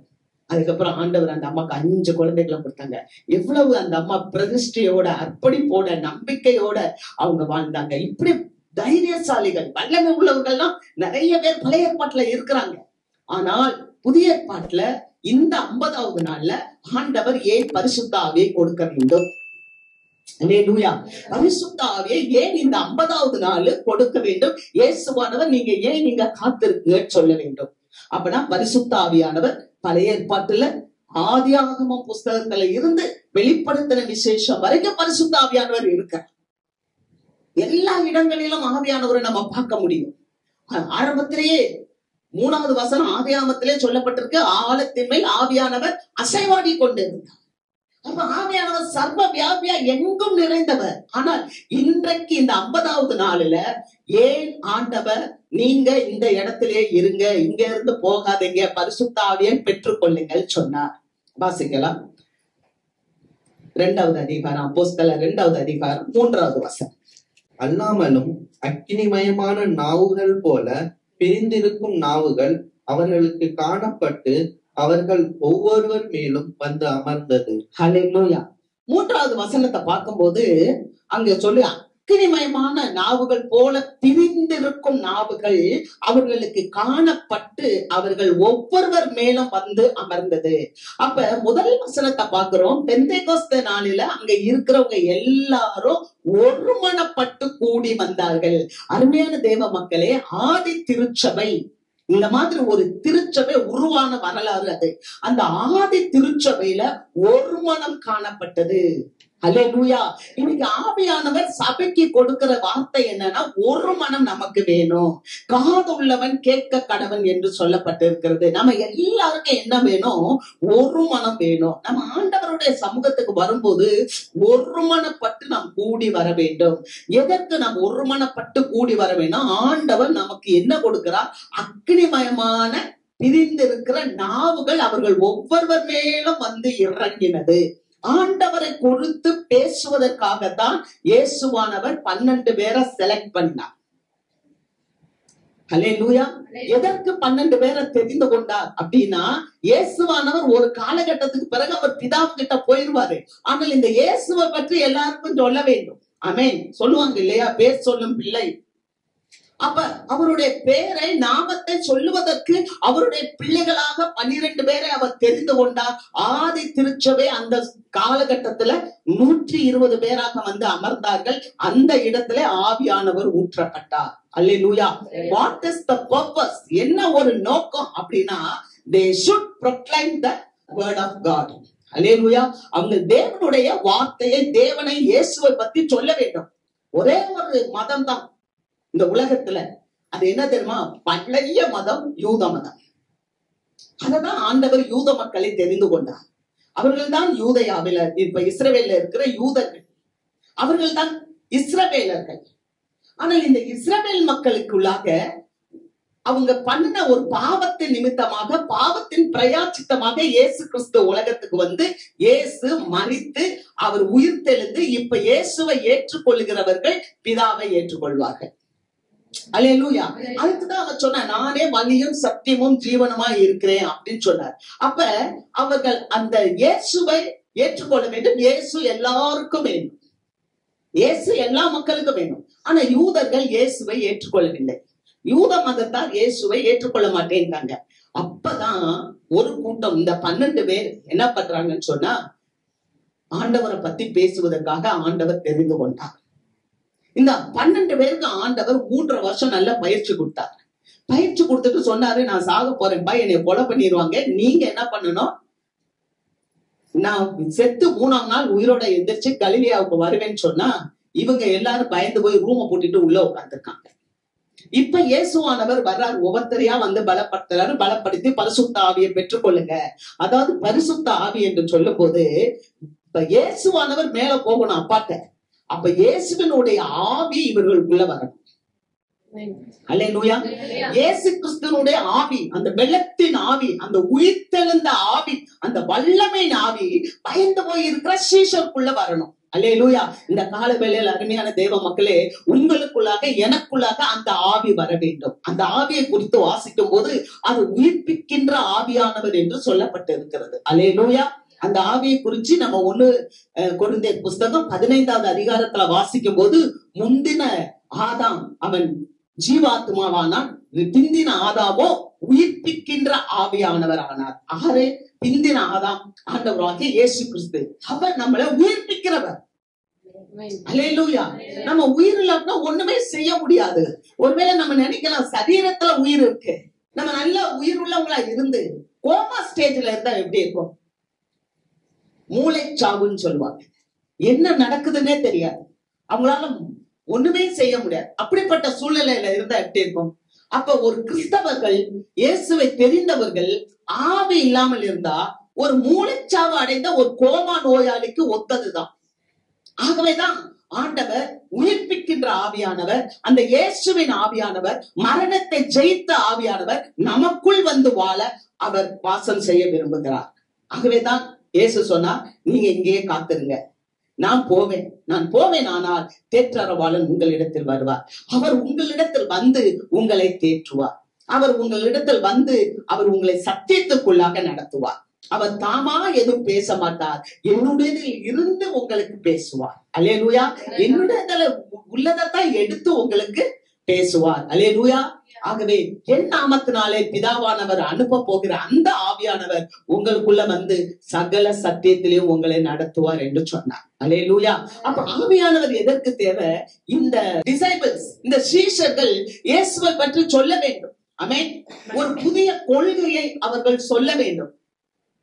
அதுக்கப்புறம் ஆண்டவர் அந்த அம்மாக்கு 5 குழந்தைகளை கொடுத்தாங்க. எவ்வளவு அந்த அம்மா பிரதிஷ்டையோட, அர்ப்பணிப்போட, நம்பிக்கையோட அவங்க வாழ்ந்தாங்க. இப்படி தைரியசாலிகள், வல்லமை உள்ளவர்கள்லாம் நிறைய பேர் பழைய ஏற்பாட்டுல இருக்கிறாங்க. ஆனால் புதிய ஏற்பாட்டுல இந்த 50வது நாள்ல ஆண்டவர் ஏன் பரிசுத்த ஆவியை கொடுக்க வேண்டும்? அல்லேலூயா. பரிசுத்த ஆவியை ஏன் இந்த 50வது நாள் கொடுக்க வேண்டும்? இயேசுவானவர் நீங்க காத்திருக்க சொல்ல வேண்டும். அப்படின்னா பரிசுத்த ஆவியானவர் பழைய ஏற்பாட்டுல ஆதியாகமம் புஸ்தகத்துல இருந்து வெளிப்படுத்தின விசேஷம் வரைக்கும் பரிசுத்த ஆவியானவர் இருக்கார். எல்லா இடங்களிலும் ஆவியானவரை நம்ம பார்க்க முடியும். ஆரம்பத்திலேயே 3வது வசனம் ஆதியாகமத்திலே சொல்லப்பட்டிருக்கு, ஆழத்தின் மேல் ஆவியானவர் அசைவாடி கொண்டிருந்தார். அப்ப ஆவியானவர் சர்வ வியாபியா எங்கும் நிறைந்தவர். ஆனால் இன்றைக்கு இந்த 50வது நாளில ஏன் ஆண்டவர் நீங்க இந்த இடத்திலே இருங்க, இங்க இருந்து போகாதீங்க, பரிசுத்த ஆவியை பெற்றுக்கொள்ளுங்கள் சொன்னார். வாசிக்கலாம். 2வது அதிகாரம், அப்போஸ்தலர் 2வது அதிகாரம் 3வது வசனம். அல்லாமலும் அக்கினிமயமான நாவுகள் போல பிரிந்திருக்கும் நாவுகள் அவர்களுக்கு காணப்பட்டு அவர்கள் ஒவ்வொருவர் மேலும் வந்து அமர்ந்தது. ஹல்லேலூயா. 3வது வசனத்தை பார்க்கும்போது அங்க சொல்லி அக்கினிமயமான நாவுகள் போல பிரிந்திருக்கும் நாவுகள் அவர்களுக்கு காணப்பட்டு அவர்கள் ஒவ்வொருவர் மேலும் வந்து அமர்ந்தது. அப்ப முதல் வசனத்தை பார்க்கிறோம், பெந்தேகோஸ்தே நாளில அங்க இருக்கிறவங்க எல்லாரும் ஒருமனப்பட்டு கூடி வந்தார்கள். அருமையான தேவ மக்களே, ஆதி திருச்சபை இந்த மாதிரி ஒரு திருச்சபை உருவான வரலாறு அது. அந்த ஆதி திருச்சபையில ஒரு மனம் காணப்பட்டது. அல்லேலூயா. இன்னைக்கு ஆவியானவர் சபைக்கு கொடுக்கிற வார்த்தை என்னன்னா, ஒரு மனம் நமக்கு வேணும், காதுள்ளவன் கேட்க கடவன் என்று சொல்லப்பட்டிருக்கிறது. நம்ம எல்லாருக்கும் என்ன வேணும்? ஒரு மனம் வேணும். நம்ம ஆண்டவருடைய சமூகத்துக்கு வரும்போது ஒருமனப்பட்டு நாம் கூடி வர வேண்டும். எதற்கு நாம் ஒருமனப்பட்டு கூடி வர வேண்டும்? ஆண்டவர் நமக்கு என்ன கொடுக்கிறார்? அக்னிமயமான பிரிந்திருக்கிற நாவுகள் அவர்கள் ஒவ்வொருவர் மேலும் வந்து இறங்கினது. ஆண்டவரை குறித்து பேசுவதற்காகத்தான் இயேசுவானவர் 12 பேரை செலக்ட் பண்ணார். ஹல்லேலூயா. எதற்கு 12 பேரை தெரிந்து கொண்டார் அப்படின்னா, இயேசுவானவர் ஒரு காலகட்டத்துக்கு பிறகு அவர் பிதாவுகிட்ட போயிருவாரு. ஆனால் இந்த இயேசுவை பற்றி எல்லாருக்கும் சொல்ல வேண்டும். ஆமென். சொல்லுவாங்க இல்லையா, பேர் சொல்லும் பிள்ளை. அப்ப அவருடைய பேரை, நாமத்தை சொல்லுவதற்கு அவருடைய பிள்ளைகளாக 12 பேரை அவர் தெரிந்து கொண்டார். ஆதி திருச்சபை அந்த காலகட்டத்துல 120 பேராக வந்து அமர்ந்தார்கள். அந்த இடத்துல ஆவியானவர் ஊற்றப்பட்டார். அல்லேலூயா. What is the purpose? என்ன ஒரு நோக்கம் அப்படின்னா, they should proclaim the word of God. அல்லேலூயா. அவங்க தேவனுடைய வார்த்தையை, தேவனை, இயேசுவை பத்தி சொல்ல வேண்டும். ஒரே ஒரு மதம் தான் இந்த உலகத்துல. அது என்ன தெரியுமா? பழைய மதம், யூத மதம். அததான் ஆண்டவர் யூத மக்களை தெரிந்து கொண்டார். அவர்கள் தான் யூதயாவில, இப்ப இஸ்ரவேல்ல இருக்கிற யூதர்கள், அவர்கள் தான் இஸ்ரவேலர்கள். ஆனால் இந்த இஸ்ரவேல் மக்களுக்குள்ளாக அவங்க பண்ணின ஒரு பாவத்தின் நிமித்தமாக, பாவத்தின் பிரயாச்சித்தமாக இயேசு கிறிஸ்து உலகத்துக்கு வந்து, இயேசு மரித்து அவர் உயிர் தெழுந்து, இப்ப இயேசுவை ஏற்றுக்கொள்கிறவர்கள் பிதாவை ஏற்றுக்கொள்வார்கள். அல்லேலூயா. அதுக்குதான் அவர் சொன்னார், நானே வழியும் சத்தியமும் ஜீவனுமா இருக்கிறேன் அப்படின்னு சொன்னார். அப்ப அவர்கள் அந்த இயேசுவை ஏற்றுக்கொள்ள வேண்டும். இயேசு எல்லாருக்கும் வேணும், இயேசு எல்லா மக்களுக்கும் வேணும். ஆனா யூதர்கள் இயேசுவை ஏற்றுக்கொள்ளவில்லை. யூத மதத்தார் இயேசுவை ஏற்றுக்கொள்ள மாட்டேன்ட்டாங்க. அப்பதான் ஒரு கூட்டம், இந்த 12 பேர் என்ன பண்றாங்கன்னு சொன்னா, ஆண்டவரை பத்தி பேசுவதற்காக ஆண்டவர் தெரிந்து கொண்டார். இந்த 12 பேருக்கு ஆண்டவர் 3 வருஷம் நல்ல பயிற்சி கொடுத்தார். பயிற்சி கொடுத்துட்டு சொன்னாரு, நான் சாக போறேன், என்னை கொலை பண்ணிடுவாங்க, நீங்க என்ன பண்ணணும், நான் செத்து 3ஆம் நாள் உயிரோட எந்திரிச்சு கலிலியாவுக்கு வருவேன்னு சொன்னா, இவங்க எல்லாரும் பயந்து போய் ரூமை போட்டுட்டு உள்ள உட்கார்ந்துருக்காங்க. இப்ப இயேசுவானவர் வர்றாரு, ஒவ்வொருத்தரையா வந்து பலப்படுத்துறாரு. பலப்படுத்தி பரிசுத்த ஆவியை பெற்றுக்கொள்ளுங்க. அதாவது பரிசுத்த ஆவி என்று சொல்லும் போது, இப்ப இயேசுவானவர் மேல போகணும் அப்பாட்ட. அப்ப இயேசுவினுடைய ஆவி இவர்களுக்குள்ள வரணும். அல்லேலூயா. இயேசு கிறிஸ்துவினுடைய ஆவி, அந்த வெள்ளத்தின் ஆவி, அந்த உயிர்த்தெழுந்த ஆவி, அந்த வல்லமையின் ஆவி பயந்து போய் இருக்கிற சீஷருக்குள்ள வரணும். அல்லேலூயா. இந்த கால வேளையில் அருமையான தேவ மக்களே, உங்களுக்குள்ளாக எனக்குள்ளாக அந்த ஆவி வர வேண்டும். அந்த ஆவியை குறித்து வாசிக்கும் போது அது உயிர்ப்பிக்கின்ற ஆவியானவர் என்று சொல்லப்பட்டிருக்கிறது. அல்லேலூயா. அந்த ஆவியை குறிச்சு நம்ம 1 கொரிந்தியர் புஸ்தகம் 15வது அதிகாரத்துல வாசிக்கும் போது, முந்தின ஆதாம் அவன் ஜீவாத்மாவானான், பிந்தின ஆதாமோ உயிர்ப்பிக்கின்ற ஆவியானவர் ஆனார். ஆறு பிந்தின ஆதாம் ஆண்டவராகிய இயேசு கிறிஸ்து, அவர் நம்மளை உயிர்ப்பிக்கிறவர். அல்லேலூயா. நம்ம உயிர் இல்லாம ஒண்ணுமே செய்ய முடியாது. ஒருவேளை நம்ம நினைக்கலாம் சரீரத்துல உயிர் இருக்கு, நம்ம நல்ல உயிர் உள்ளவங்களா இருந்து கோமா ஸ்டேஜ்ல இருந்தா எப்படி இருக்கும்? மூளைச்சாவுன்னு சொல்லுவாங்க. என்ன நடக்குதுன்னே தெரியாது, அவங்களால ஒண்ணுமே செய்ய முடியாது. அப்படிப்பட்ட சூழ்நிலையில இருந்தா எப்படி இருக்கும்? அப்ப ஒரு கிறிஸ்தவர்கள், இயேசுவை தெரிந்தவர்கள் ஆவி இல்லாமல் இருந்தா ஒரு மூளைச்சாவு அடைந்த ஒரு கோமா நோயாளிக்கு ஒத்ததுதான். ஆகவேதான் ஆண்டவர் உயிர்ப்பிக்கின்ற ஆவியானவர், அந்த இயேசுவின் ஆவியானவர், மரணத்தை ஜெயித்த ஆவியானவர் நமக்குள் வந்து வாழ அவர் வாசம் செய்ய விரும்புகிறார். ஆகவேதான் இயேசு சொன்னார், நீங்க இங்கேயே காத்திருங்க, நான் போவேன் ஆனால் தேற்றரவாளன் உங்களிடத்தில் வருவார். அவர் உங்களிடத்தில் வந்து உங்களை தேற்றுவார். அவர் உங்களிடத்தில் வந்து அவர் உங்களை சத்தியத்துக்குள்ளாக நடத்துவார். அவர் தாமா எதுவும் பேச மாட்டார், என்னுடையதில் இருந்து உங்களுக்கு பேசுவார். அல்லேலூயா. என்னுடையதுல உள்ளதான் எடுத்து உங்களுக்கு பேசுவார். அல்லேலூயா. ஆகவே என் நாமத்தினாலே பிதாவானவர் அனுப்ப போகிற அந்த ஆவியானவர் உங்களுக்குள்ள வந்து சகல சத்தியத்திலையும் உங்களை நடத்துவார் என்று சொன்னார். அல்லேலூயா. அப்ப ஆவியானவர் எதற்கு தேவை? இந்த டிசைபிள்ஸ், இந்த சீஷர்கள் இயேசுவை பற்றி சொல்ல வேண்டும். ஆமென். ஒரு புதிய கொள்கையை அவர்கள் சொல்ல வேண்டும்.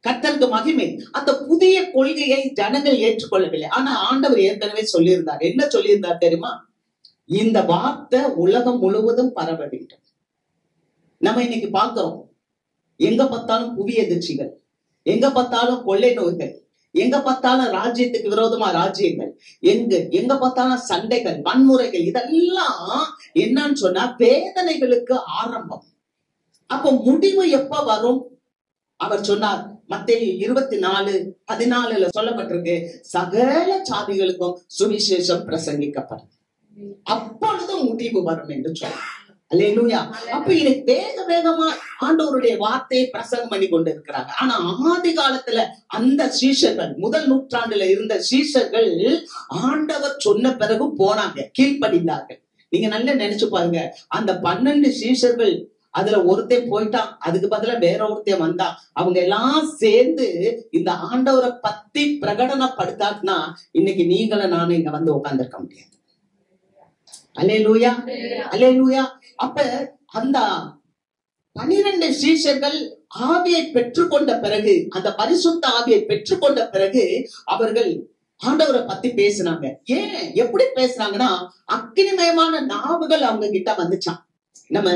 கர்த்தருக்கு மகிமை. அந்த புதிய கொள்கையை ஜனங்கள் ஏற்றுக்கொள்ளவில்லை. ஆனா ஆண்டவர் ஏற்கனவே சொல்லியிருந்தார். என்ன சொல்லியிருந்தார் தெரியுமா? இந்த வார்த்தை உலகம் முழுவதும் பரவ வேண்டும். நம்ம இன்னைக்கு பார்க்கிறோம், எங்க பார்த்தாலும் புவி எதிர்ச்சிகள், எங்க பார்த்தாலும் கொள்ளை நோய்கள், எங்க பார்த்தாலும் ராஜ்யத்துக்கு விரோதமா ராஜ்யங்கள், எங்க பார்த்தாலும் சண்டைகள், வன்முறைகள், இதெல்லாம் என்னன்னு சொன்னா வேதனைகளுக்கு ஆரம்பம். அப்ப முடிவு எப்ப வரும்? அவர் சொன்னார், மத்தேயு 24:14 சொல்லப்பட்டிருக்கு, சகல சாதிகளுக்கும் சுவிசேஷம் பிரசங்கிக்கப்படும், அப்பொழுது முடிவு வரும் என்று சொன்னார். அல்லேலூயா. அப்ப இன்னைக்கு வேக வேகமா ஆண்டவருடைய வார்த்தையை பிரசங்கம் பண்ணி கொண்டு இருக்கிறாங்க. ஆனா ஆதி காலத்துல அந்த சீஷர்கள், முதல் நூற்றாண்டுல இருந்த சீஷர்கள் ஆண்டவர் சொன்ன பிறகு போனாங்க, கீழ்ப்படிந்தார்கள். நீங்க நல்லா நினைச்சு பாருங்க, அந்த 12 சீஷர்கள் அதுல ஒருத்தன் போயிட்டான், அதுக்கு பதிலா வேற ஒருத்தன் வந்தான். அவங்க எல்லாம் சேர்ந்து இந்த ஆண்டவரை பத்தி பிரகடனப்படுத்தாட்டினா இன்னைக்கு நீங்களும் நானும் இங்க வந்து உட்கார்ந்துருக்க முடியாது. அல்லேலூயா. அல்லேலூயா. அப்ப அந்த 12 சீஷர்கள் ஆவியை பெற்றுக்கொண்ட பிறகு, அந்த பரிசுத்த ஆவியை பெற்றுக்கொண்ட பிறகு அவர்கள் ஆண்டவரை பத்தி பேசினாங்க. ஏன் எப்படி பேசினாங்கன்னா, அக்கினிமயமான நாவுகள் அவங்க கிட்ட வந்துச்சான். நம்ம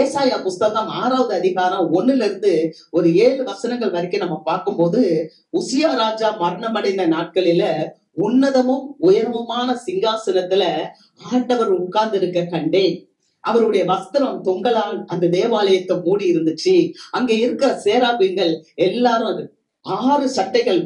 ஏசாயா புஸ்தகம் 6வது அதிகாரம் 1ல இருந்து ஒரு 7 வசனங்கள் வரைக்கும் நம்ம பார்க்கும்போது, உசியா ராஜா மரணமடைந்த நாட்களில உன்னதமும் உயரமுமான சிங்காசனத்துல ஆண்டவர் உட்கார்ந்து இருக்க கண்டேன். அவருடைய வஸ்திரம் தொங்கலால் அந்த தேவாலயத்தை மூடி இருந்துச்சு. அங்க இருக்கிற சேராபீன்கள் எல்லாரும் 6 சட்டைகள்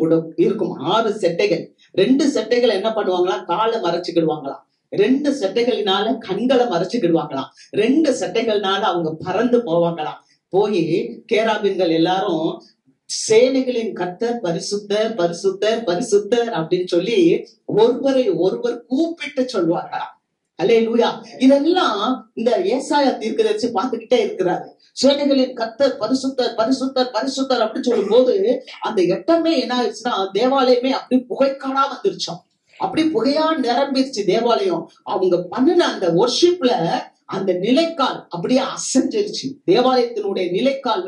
இருக்கும். 6 சட்டைகள். 2 சட்டைகள் என்ன பண்ணுவாங்களாம்? காலை மறைச்சுக்கிடுவாங்களாம். 2 சட்டைகளினால கண்களை மறைச்சுக்கிடுவாங்களாம். 2 சட்டைகள்னால அவங்க பறந்து போவாங்களாம். போய் கேராபீன்கள் எல்லாரும் சேனைகளின் கர்த்தர் பரிசுத்தர் பரிசுத்தர் பரிசுத்தர் அப்படின்னு சொல்லி ஒருவரை ஒருவர் கூப்பிட்டு சொல்வார்களாம். அல்லேலூயா. இதெல்லாம் இந்த ஏசாயா தீர்க்கதரிசி பார்த்துக்கிட்டே இருக்கிறாரு. சேனைகளின் கர்த்தர் பரிசுத்தர் பரிசுத்தர் பரிசுத்தர் அப்படின்னு சொல்லும் போது அந்த இடமே என்ன ஆயிடுச்சுன்னா, தேவாலயமே அப்படி புகைக்காடா வந்துருச்சோம். அப்படி புகையா நிரம்பிருச்சு தேவாலயம். அவங்க பண்ணின அந்த வொர்ஷிப்ல அந்த நிலைக்கால் அப்படியே அசைஞ்சிருச்சு. தேவாலயத்தினுடைய நிலைக்கால்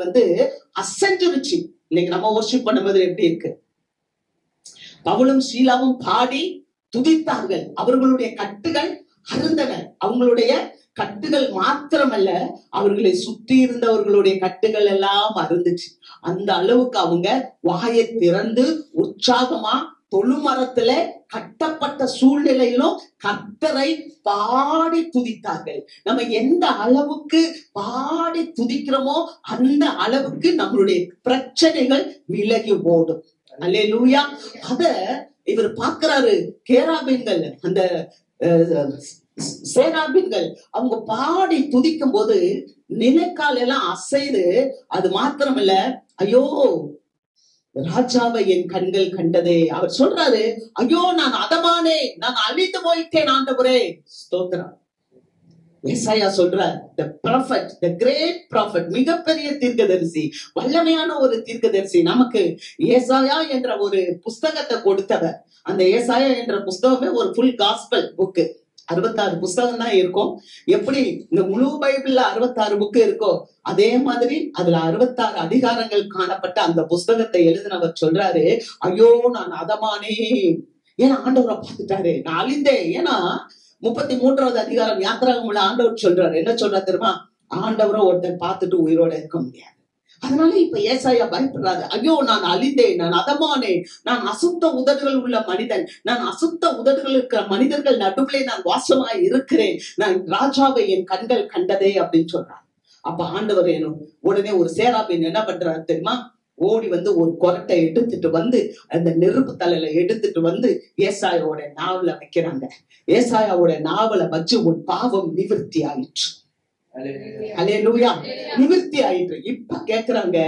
அசைஞ்சிருச்சு. இன்னைக்கு நம்ம வொர்ஷிப் பண்ணும்போது எப்படி இருக்கு? பவுலும் சீலாவும் பாடி துதித்தார்கள். அவர்களுடைய கட்டுகள் அருந்தன. அவங்களுடைய கட்டுகள் மாத்திரமல்ல, அவர்களை சுற்றி இருந்தவர்களுடைய கட்டுகள் எல்லாம் அருந்துச்சு. அந்த அளவுக்கு அவங்க வாயை திறந்து உற்சாகமா தொழுமரத்துல கட்டப்பட்ட சூழ்நிலையிலும் கர்த்தரை பாடி துதித்தார்கள். நம்ம எந்த அளவுக்கு பாடி துதிக்கிறோமோ அந்த அளவுக்கு நம்மளுடைய பிரச்சனைகள் விலகி ஓடும். அல்லேலூயா. அத இவர் பார்க்கிறாரு. கேராபீன்கள், அந்த சேராபீன்கள் அவங்க பாடி துதிக்கும் போது நிலைக்கால் எல்லாம் அசைது. அது மாத்திரமல்ல, ஐயோ ராஜாவை என் கண்கள் கண்டதே. அவர் சொல்றாரு, ஐயோ நான் அதமானே, நான் அழிந்து போயிட்டேன் ஆண்டவரே. ஸ்தோத்திரம். ஏசாயா சொல்றார், the prophet, the great prophet, மிகப்பெரிய தீர்க்கதரிசி, வல்லமையான ஒரு தீர்க்கதரிசி. நமக்கு ஏசாயா என்ற ஒரு புஸ்தகத்தை கொடுத்தவர். அந்த ஏசாயா என்ற புஸ்தகமே ஒரு ஃபுல் காஸ்பல் புக்கு. 66 புஸ்தகம் தான் இருக்கும். எப்படி இந்த முழு பைபிள்ல 66 புக்கு இருக்கோ அதே மாதிரி அதுல 66 அதிகாரங்கள் காணப்பட்ட அந்த புஸ்தகத்தை எழுதினவர் சொல்றாரு, ஐயோ நான் அதமானே. ஏன்னா ஆண்டவரை பார்த்துட்டாரு, நான் அழிந்தேன். ஏன்னா 33வது அதிகாரம் யாத்திராகமுள்ள ஆண்டவர் சொல்றாரு. என்ன சொல்றாரு தெரியுமா? ஆண்டவரை ஒருத்தர் பார்த்துட்டு உயிரோட இருக்க முடியாது. அதனால இப்ப ஏசாயா பயப்படுறாரு, ஐயோ நான் அழிந்தேன், நான் அதமானேன், நான் அசுத்த உதடுகள் உள்ள மனிதன், நான் அசுத்த உதடுகள் இருக்கிற மனிதர்கள் நடுவிலே நான் வாசமாய் இருக்கிறேன், நான் ராஜாவை என் கண்கள் கண்டதே அப்படின்னு சொல்றாரு. அப்ப ஆண்டவர் உடனே ஒரு சேராபீன் என்ன பண்றாரு தெரியுமா? ஓடி வந்து ஒரு கொரட்டை எடுத்துட்டு வந்து அந்த நெருப்பு தலையில எடுத்துட்டு வந்து ஏசாயாவோட நாவல வைக்கிறாங்க. ஏசாயாவோட நாவல வச்சு உன் பாவம் நிவர்த்தி ஆயிற்று. அல்லேலூயா. நிவர்த்தி ஆயிற்று. இப்ப கேக்குறாங்க,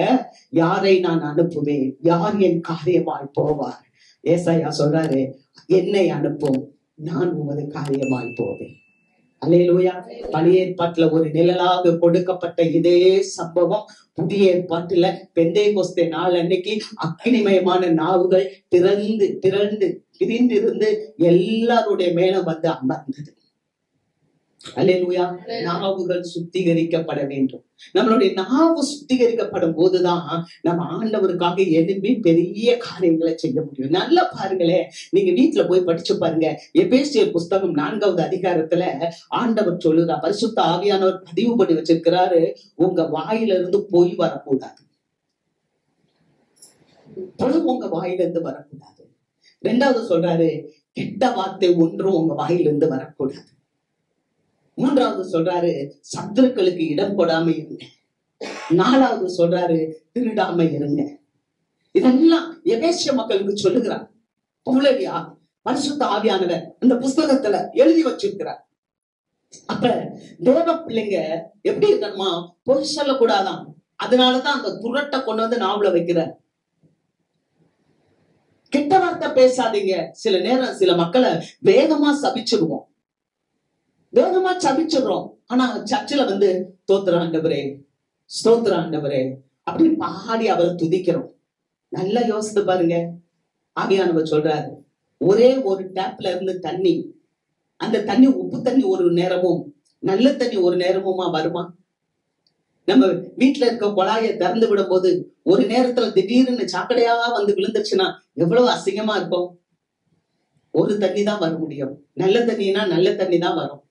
யாரை நான் அனுப்புவேன், யார் என் காரியமாய் போவார்? ஏசாயா சொல்றாரு, என்னை அனுப்பும், நான் உமது காரியமாய் போவேன். அல்லேலூயா. பழைய ஏற்பாட்டுல ஒரு நிழலாக கொடுக்கப்பட்ட இதே சம்பவம் புதிய ஏற்பாட்டுல பெந்தேகோஸ்தே நாள் அன்னைக்கு அக்கினிமயமான நாவுகள் திறந்து பிரிந்திருந்து எல்லாருடைய மேல வந்து அமர்ந்தது. அல்லேலூயா. நாவுகள் சுத்திகரிக்கப்பட வேண்டும். நம்மளுடைய நாவு சுத்திகரிக்கப்படும் போதுதான் நம்ம ஆண்டவருக்காக எழும்பி பெரிய காரியங்களை செய்ய முடியும். நல்லா பாருங்களேன், நீங்க வீட்டுல போய் படிச்சு பாருங்க. எபேசியர் புஸ்தகம் 4வது அதிகாரத்துல ஆண்டவர் சொல்லுறார், பரிசுத்த ஆவியானவர் பதிவு பண்ணி வச்சிருக்கிறாரு, உங்க வாயிலிருந்து பொய் வரக்கூடாது, உங்க வாயிலிருந்து வரக்கூடாது. 2வது சொல்றாரு, கெட்ட வார்த்தை ஒன்றும் உங்க வாயிலிருந்து வரக்கூடாது. 3வது சொல்றாரு, சத்துருக்களுக்கு இடம் கொடாம இருங்க. 4வது சொல்றாரு, திருடாம இருங்க. இதெல்லாம் எபேசிய மக்களுக்கு சொல்லுகிறார். பவுலடியா பரிசுத்த ஆவியானவர் அந்த புஸ்தகத்துல எழுதி வச்சிருக்கிறார். அப்ப தேவ பிள்ளைங்க எப்படி இருக்கணுமா? பொய் சொல்லக்கூடாதான். அதனாலதான் அந்த துரட்டை கொண்டு வந்து நாவல வைக்கிறார். கெட்ட வார்த்தை பேசாதீங்க. சில நேரம் சில மக்களை வேகமா சபிச்சிருவோம், வேகமா சபிச்சிடுறோம். ஆனா சர்ச்சில் வந்து தோத்திர ஆண்டவரே, ஸ்தோத்திர ஆண்டவரே அப்படின்னு பாடி அவரை துதிக்கிறோம். நல்லா யோசித்து பாருங்க. ஆவியானவர் சொல்றாரு, ஒரே ஒரு டேப்ல இருந்து தண்ணி, அந்த தண்ணி உப்பு தண்ணி ஒரு நேரமும் நல்ல தண்ணி ஒரு நேரமுமா வருமா? நம்ம வீட்டுல இருக்க குழாயை திறந்து விடும் போது ஒரு நேரத்துல திடீர்னு சாக்கடையா வந்து விழுந்துச்சுன்னா எவ்வளவு அசிங்கமா இருக்கும். ஒரு தண்ணி தான் வர முடியும். நல்ல தண்ணினா நல்ல தண்ணி தான் வரும்,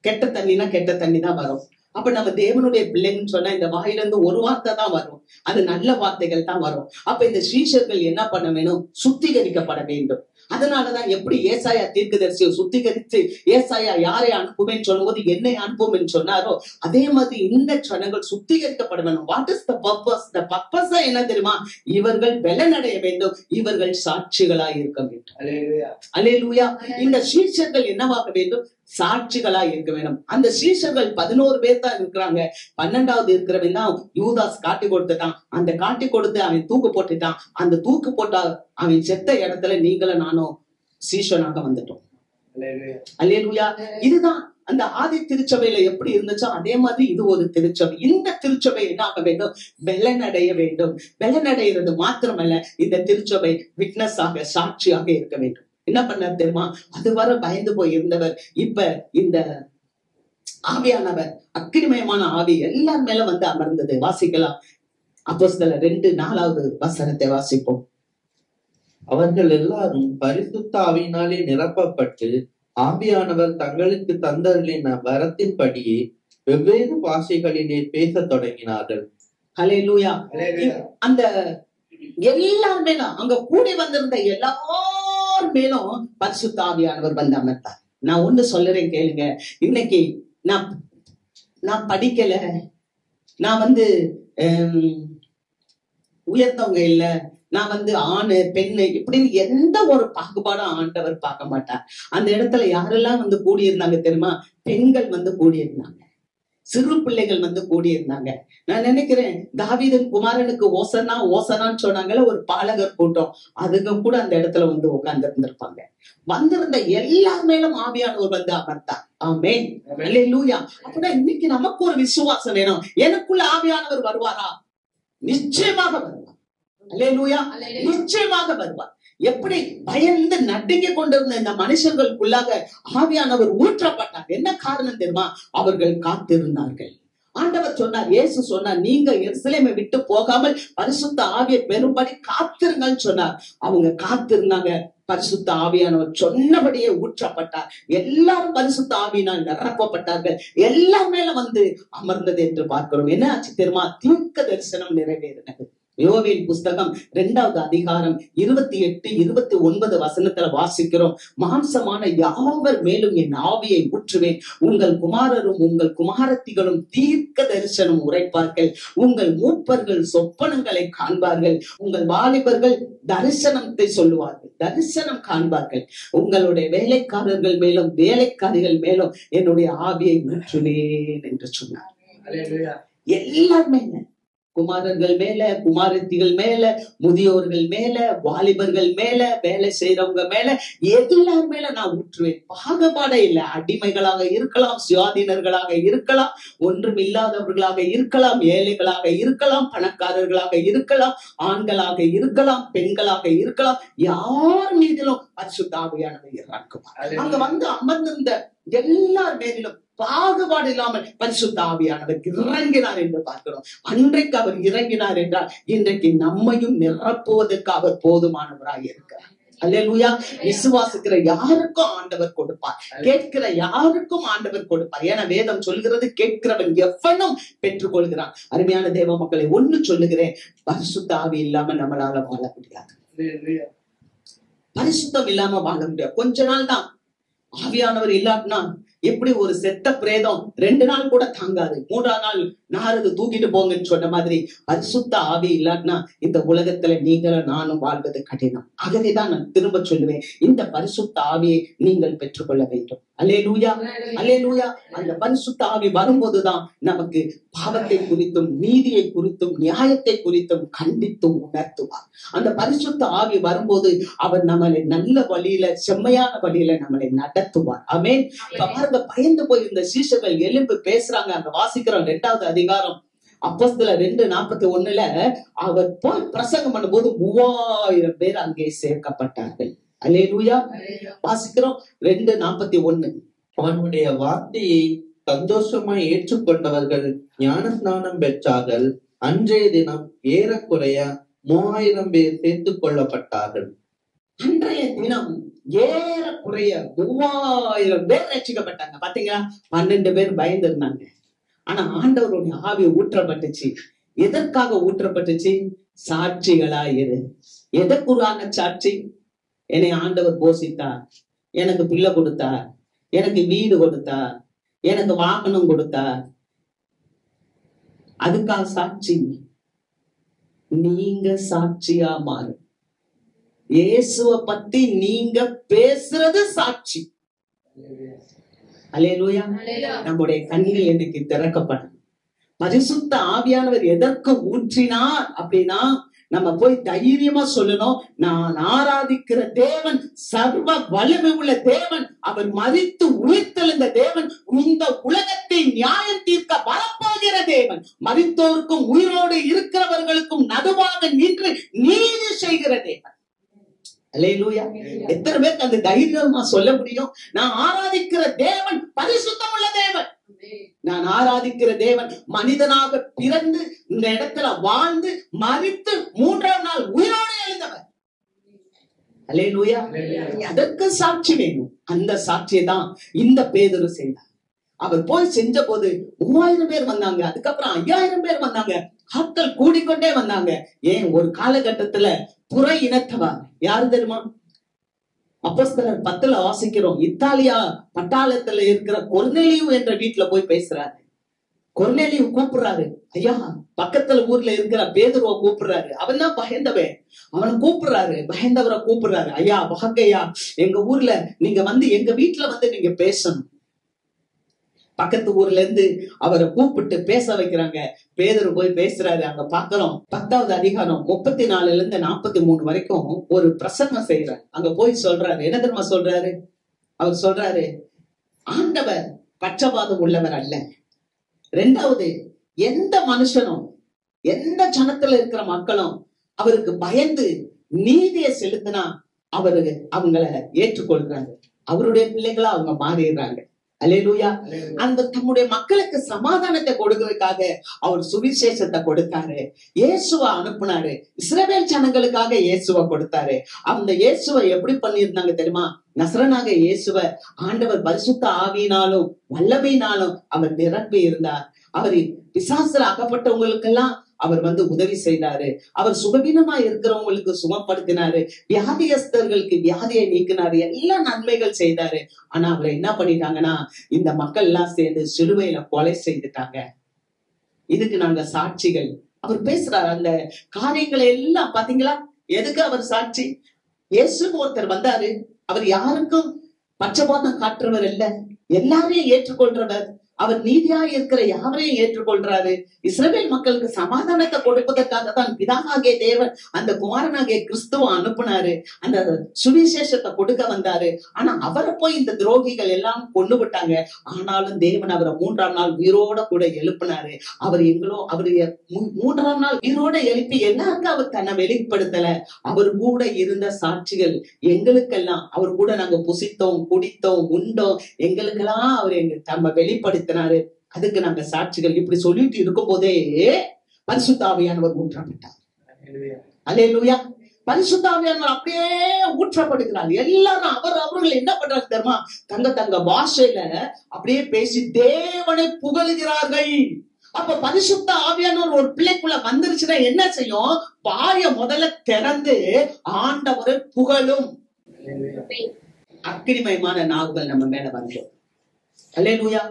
கெட்ட தண்ணினா கெட்ட தண்ணி தான் வரும். அப்ப நம்ம தேவனுடைய பிள்ளைன்னு சொன்னா இந்த வாயிலிருந்து ஒரு வார்த்தை தான் வரும், அது நல்ல வார்த்தைகள் தான் வரும். அப்ப இந்த சீஷர்கள் என்ன பண்ண வேணும்? சுத்திகரிக்கப்பட வேண்டும். அதனாலதான் எப்படி ஏசாயா தீர்க்கதரிசியை சுத்திகரித்து ஏசாயா யாரை அனுப்புவேன்னு சொல்லும்போது என்னை அனுப்பும் சொன்னாரோ அதே மாதிரி இந்த ஜனங்கள் சுத்திகரிக்கப்பட வேண்டும். What is the purpose? The purpose என்ன தெரியுமா? இவர்கள் பலனடைய வேண்டும், இவர்கள் சாட்சிகளாய் இருக்க வேண்டும். அல்லேலூயா. இந்த சீஷர்கள் என்னவாக வேண்டும்? சாட்சிகளா இருக்க வேண்டும். அந்த சீஷர்கள் 11 பேர் தான் இருக்கிறாங்க. 12வது இருக்கிறவன் தான் யூதாஸ் காட்டி கொடுத்துட்டான். அந்த காட்டி கொடுத்து அவன் தூக்கு போட்டுட்டான். அந்த தூக்கு போட்டா அவன் செத்த இடத்துல நீங்களும் நானும் சீஷனாக வந்துட்டோம். அல்லேலூயா. இதுதான் அந்த ஆதி திருச்சபையில எப்படி இருந்துச்சோ அதே மாதிரி இது ஒரு திருச்சபை. இந்த திருச்சபை என்ன ஆக வேண்டும்? பலனடைய வேண்டும். பலனடைகிறது மாத்திரமல்ல, இந்த திருச்சபை விட்னஸ் ஆக, சாட்சியாக இருக்க வேண்டும். என்ன பண்ணார் தெரியுமா? அதுவரை பயந்து போய் இருந்தவர் இப்ப இந்த ஆவியானவர், அக்கினிமயமான ஆவி எல்லார் மேல வந்து அமர்ந்தது. வாசிக்கலாம். அப்போஸ்தலர் 2:4 வசனத்தை வாசிப்போம். அவர்கள் எல்லாரும் பரிசுத்த ஆவியினாலே நிரப்பப்பட்டு ஆவியானவர் தங்களுக்கு தந்தருளின வரத்தின்படியே வெவ்வேறு பாஷைகளிலே பேசத் தொடங்கினார்கள். ஹல்லேலூயா. அந்த எல்லார் மேலும், அங்க கூடி வந்திருந்த எல்லார் மேலும் பரிசுத்த ஆவியானவர் வந்து அமர்ந்தார். நான் ஒண்ணு சொல்லுறேன் கேளுங்க. இன்னைக்கு நான் படிக்கல, நான் உயர்த்தவங்க இல்ல, நான் ஆணு பெண்ணு இப்படின்னு எந்த ஒரு பாகுபாடும் ஆண்டவர் பார்க்க மாட்டார். அந்த இடத்துல யாரெல்லாம் கூடியிருந்தாங்க தெரியுமா? பெண்கள் கூடியிருந்தாங்க, சிறு பிள்ளைகள் கூடியிருந்தாங்க. நான் நினைக்கிறேன் தாவீதின் குமாரனுக்கு ஓசனா ஓசனான்னு சொன்னாங்கல்ல ஒரு பாலகர் கூட்டம், அதுக்கு கூட அந்த இடத்துல உட்கார்ந்து இருந்திருப்பாங்க. வந்திருந்த எல்லார் மேலும் ஆவியானவர் அமர்த்தார். ஆமென், அல்லேலூயா. அப்படின்னா இன்னைக்கு நமக்கு ஒரு விசுவாசம் வேணும். எனக்குள்ள ஆவியானவர் வருவாரா? நிச்சயமாக வருவார். அல்லேலூயா, நிச்சயமாக வருவார். எப்படி பயந்து நடுங்கி கொண்டிருந்த இந்த மனுஷர்களுக்குள்ளாக ஆவியானவர் ஊற்றப்பட்டார். என்ன காரணம் தெரியுமா? அவர்கள் காத்திருந்தார்கள். ஆண்டவர் சொன்னார், இயேசு சொன்னார், நீங்க எருசலேமை விட்டு போகாமல் பரிசுத்த ஆவியை பெறும்படி காத்திருங்கன்னு சொன்னார். அவங்க காத்திருந்தாங்க. பரிசுத்த ஆவியானவர் சொன்னபடியே ஊற்றப்பட்டார். எல்லாரும் பரிசுத்த ஆவியினால் நிரப்பப்பட்டார்கள். எல்லாம் மேல அமர்ந்தது என்று பார்க்கிறோம். என்ன ஆச்சு தெரியுமா? தீர்க்க தரிசனம் நிறைவேறினது. யோவேல் புஸ்தகம் 2வது அதிகாரம் 28, 29 வசனத்துல வாசிக்கிறோம். மாம்சமான யாவர் மேலும் என் ஆவியை ஊற்றுவேன். உங்கள் குமாரரும் உங்கள் குமாரத்திகளும் தீர்க்க தரிசனம் உரைப்பார்கள். உங்கள் மூப்பர்கள் சொப்பனங்களை காண்பார்கள். உங்கள் வாலிபர்கள் தரிசனத்தை சொல்லுவார்கள், தரிசனம் காண்பார்கள். உங்களுடைய வேலைக்காரர்கள் மேலும் வேலைக்காரிகள் மேலும் என்னுடைய ஆவியை ஊற்றுவேன் என்று சொன்னார். எல்லாருமே குமாரர்கள் மேல, குமாரத்திகள் மேல, முதியோர்கள் மேல, வாலிபர்கள் மேல, வேலை செய்யறவங்க மேல, எல்லார் மேல நான் ஊற்றுவேன். பாகுபாடே இல்லை. அடிமைகளாக இருக்கலாம், சுயாதீனர்களாக இருக்கலாம், ஒன்றும் இல்லாதவர்களாக இருக்கலாம், ஏழைகளாக இருக்கலாம், பணக்காரர்களாக இருக்கலாம், ஆண்களாக இருக்கலாம், பெண்களாக இருக்கலாம், யார் மீதிலும் பரிசுத்த ஆவியானவர் இறங்குவார். அங்க அமர்ந்திருந்த எல்லார் மேலும் பாகுபாடு இல்லாமல் பரிசுத்த ஆவியானவர் இறங்கினார் என்று பார்க்கிறோம். அன்றைக்கு அவர் இறங்கினார் என்றால் இன்றைக்கு நம்மையும் நிரப்புவதற்கு அவர் போதுமானவராக இருக்கிறார். அல்லேலூயா. விசுவாசிக்கிற யாருக்கும் ஆண்டவர் கொடுப்பார், கேட்கிற யாருக்கும் ஆண்டவர் கொடுப்பார். ஏன்னா வேதம் சொல்கிறது, கேட்கிறவன் எவனும் பெற்றுக் கொள்கிறான். அருமையான தேவ மக்களை, ஒண்ணு சொல்லுகிறேன், பரிசுத்த ஆவி இல்லாம நம்மளால வாழ முடியாது. பரிசுத்தம் இல்லாம வாழ முடியாது. கொஞ்ச நாள் தான். ஆவியானவர் இல்லாட்டினா எப்படி ஒரு செத்த பிரேதம் 2 நாள் கூட தாங்காது. 3ஆம் நாள் நாரது தூக்கிட்டு போங்கன்னு சொன்ன மாதிரி பரிசுத்த ஆவி இல்லாட்டினா இந்த உலகத்துல நீங்களும் நானும் வாழ்வது கடினம். ஆகவேதான் நான் திரும்ப சொல்லுவேன், இந்த பரிசுத்த ஆவியை நீங்கள் பெற்றுக்கொள்ள வேண்டும். அல்லேலூயா, அல்லேலூயா. அந்த பரிசுத்த ஆவி வரும்போதுதான் நமக்கு பாவத்தை குறித்தும் நீதியை குறித்தும் நியாயத்தை குறித்தும் கண்டித்தும் உணர்த்துவார். அந்த பரிசுத்த ஆவி வரும்போது அவர் நம்மளை நல்ல வழியில, செம்மையான வழியில நம்மளை நடத்துவார். ஆமென். பாருங்க, பயந்து போயிருந்த சீஷர்கள் எழும்பி பேசுறாங்க. அங்க வாசிக்கிறோம் 2வது அதிகாரம் அப்போஸ்தலர் 2:41 அவர் போய் பிரசங்கம் பண்ணும்போது 3000 பேர் அங்கே சேர்க்கப்பட்டார்கள். அல்லேலூயா. வாசிக்கிறோம் 2:41. அவனுடைய வார்த்தையை சந்தோஷமாய் ஏற்றுக்கொண்டவர்கள் ஞான ஸ்நானம் பெற்றார்கள். அன்றைய தினம் ஏறக்குறைய 3000 பேர் சேர்த்துக் கொள்ளப்பட்டார்கள். அன்றைய தினம் ஏறக்குறைய 3000 பேர் ரட்சிக்கப்பட்டாங்க. பாத்தீங்களா? 12 பேர் பயந்து இருந்தாங்க. ஆனா ஆண்டவருடைய ஆவி ஊற்றப்பட்டுச்சு. எதற்காக ஊற்றப்பட்டுச்சு? சாட்சிகளா இரு. எதற்குறான சாட்சி? என்னை ஆண்டவர் போஷித்தார், எனக்கு பிள்ளை கொடுத்தார், எனக்கு வீடு கொடுத்தார், எனக்கு வாகனம் கொடுத்தார், அதுக்காக சாட்சி. நீங்க சாட்சியா மாறு. இயேசுவை பத்தி நீங்க பேசுறது சாட்சி. அல்லேலூயா. நம்முடைய கண்கள் இன்னைக்கு திறக்கப்படும். பரிசுத்த ஆவியானவர் எதற்கு ஊற்றினார் அப்படின்னா, நம்ம போய் தைரியமா சொல்லணும், நான் ஆராதிக்கிற தேவன் சர்வ வல்லமை உள்ள தேவன், அவர் மரித்து உயிர்த்தெழுந்த தேவன், இந்த உலகத்தை நியாயம் தீர்க்க வரப்போகிற தேவன், மரித்தோருக்கும் உயிரோடு இருக்கிறவர்களுக்கும் நடுவாக நின்று நீதி செய்கிற தேவன். அல்லேலூயா. எத்தனை பேருக்கு அந்த தைரியமா சொல்ல முடியும்? நான் ஆராதிக்கிற தேவன் பரிசுத்தம் உள்ள தேவன். நான் ஆராதிக்கிற தேவன் மனிதனாக பிறந்து இந்த இடத்துல வாழ்ந்து மரித்து 3ஆம் நாள் உயிரோடு எழுந்தவர். அல்லேலூயா. அதற்கு சாட்சி வேணும். அந்த சாட்சியை தான் இந்த பேதுரு செய்தார். அவர் போய் செஞ்ச போது 3000 பேர் வந்தாங்க. அதுக்கப்புறம் 5000 பேர் வந்தாங்க. ஆட்கள் கூடிக்கொண்டே வந்தாங்க. ஏன், ஒரு காலகட்டத்துல புற இனத்தவா யாரு தெரியுமா? அப்போஸ்தலர் 10 வாசிக்கிறோம். இத்தாலியா பட்டாளத்துல இருக்கிற கொர்நேலியு என்ற வீட்டுல போய் பேசுறாரு. கொர்நேலியு கூப்பிடுறாரு, ஐயா பக்கத்துல ஊர்ல இருக்கிற பேதுருவை கூப்பிடுறாரு. அவன் தான் பயந்தவன். அவனை கூப்பிடுறாரு, பயந்தவரை கூப்பிடுறாரு, ஐயா வாங்கய்யா, எங்க ஊர்ல நீங்க வந்து எங்க வீட்டுல வந்து நீங்க பேசணும். பக்கத்து ஊர்ல இருந்து அவரை கூப்பிட்டு பேச வைக்கிறாங்க. பேதுரு போய் பேசுறாரு. அங்க பாக்குறோம் 10வது அதிகாரம் 34 இருந்து 43 வரைக்கும் ஒரு பிரசங்கம் செய்யறாரு. அங்க போய் சொல்றாரு, என்ன தெரியுமா சொல்றாரு? அவர் சொல்றாரு, ஆண்டவர் பட்சபாதம் உள்ளவர் அல்ல. 2வது, எந்த மனுஷனும் எந்த ஜனத்துல இருக்கிற மக்களும் அவருக்கு பயந்து நீதியை செலுத்தினா அவங்கள ஏற்றுக்கொள்றாங்க. அவருடைய பிள்ளைகளா அவங்க மாறிடுறாங்க. அல்லேலூயா. அந்த தம்முடைய மக்களுக்கு சமாதானத்தை கொடுக்கறதுக்காக அவர் சுவிசேஷத்தை கொடுத்தாரு. இயேசுவை அனுப்புனாரு. இஸ்ரவேல் ஜனங்களுக்காக இயேசுவை கொடுத்தாரு. அந்த இயேசுவை எப்படி பண்ணியிருந்தாங்க தெரியுமா? நசரனாக இயேசுவை ஆண்டவர் பரிசுத்த ஆவியினாலும் வல்லமையினாலும் அவர் நிரப்பி இருந்தார். அவர் பிசாசுல அகப்பட்டவங்களுக்கெல்லாம் அவர் வந்து உதவி செய்தாரு. அவர் சுகவீனமா இருக்கிறவங்களுக்கு சுகப்படுத்தினாரு. வியாதியஸ்தர்களுக்கு வியாதியை நீக்கினாரு. எல்லா நன்மைகள் செய்தாரு. ஆனா அவரை என்ன பண்ணிட்டாங்கன்னா, இந்த மக்கள் எல்லாம் சேர்ந்து சிலுவையில கொலை செய்துட்டாங்க. இதுக்கு நாங்க சாட்சிகள். அவர் பேசுறாரு அந்த காரியங்களை எல்லாம். பாத்தீங்களா, எதுக்கு அவர் சாட்சி? இயேசுன்னு ஒருத்தர் வந்தாரு. அவர் யாருக்கும் பட்சபாதம் காட்டுறவர் இல்ல, எல்லாரையும் ஏற்றுக்கொள்றவர். அவர் நீதியா இருக்கிற யாரையும் ஏற்றுக்கொள்றாரு. இஸ்ரவேல் மக்களுக்கு சமாதானத்தை கொடுப்பதற்காக தான் பிதாவாகிய தேவன் அந்த குமாரனாகிய கிறிஸ்துவ அனுப்புனாரு. அந்த சுவிசேஷத்தை கொடுக்க வந்தாரு. ஆனா அவரை போய் இந்த துரோகிகள் எல்லாம் கொண்டு விட்டாங்க. ஆனாலும் தேவன் அவரை 3ஆம் நாள் உயிரோட கூட எழுப்பினாரு. அவருடைய 3ஆம் நாள் உயிரோட எழுப்பி எல்லாருக்கும் அவர் தன்னை வெளிப்படுத்தல. அவர் கூட இருந்த சாட்சிகள் எங்களுக்கெல்லாம், அவர் கூட நாங்க புசித்தோம், குடித்தோம், உண்டோம், எங்களுக்கெல்லாம் அவர் நம்ம வெளிப்படுத்த. அதுக்கு நாங்க சாட்சிகள். இப்படி சொல்லிட்டு இருக்கும் போதே பரிசுத்த ஆவியானவர் ஊற்றப்பட்டார். அல்லேலூயா. பரிசுத்த ஆவியானவர் அப்படியே ஊற்றப்படுகிறார். எல்லாரும் அவர்கள் என்ன பண்றாங்க தெரியுமா? தங்க பாஷையில அப்படியே பேசி தேவனை புகழுகிறார்கள். அப்ப பரிசுத்த ஆவியானவர் ஒரு பிள்ளைக்குள்ள வந்துருச்சுன்னா என்ன செய்யும்? வாய முதல்ல திறந்து ஆண்டவரை புகழும். அக்கினிமயமான நாவுகள் நம்ம மேல வந்து, அல்லேலூயா,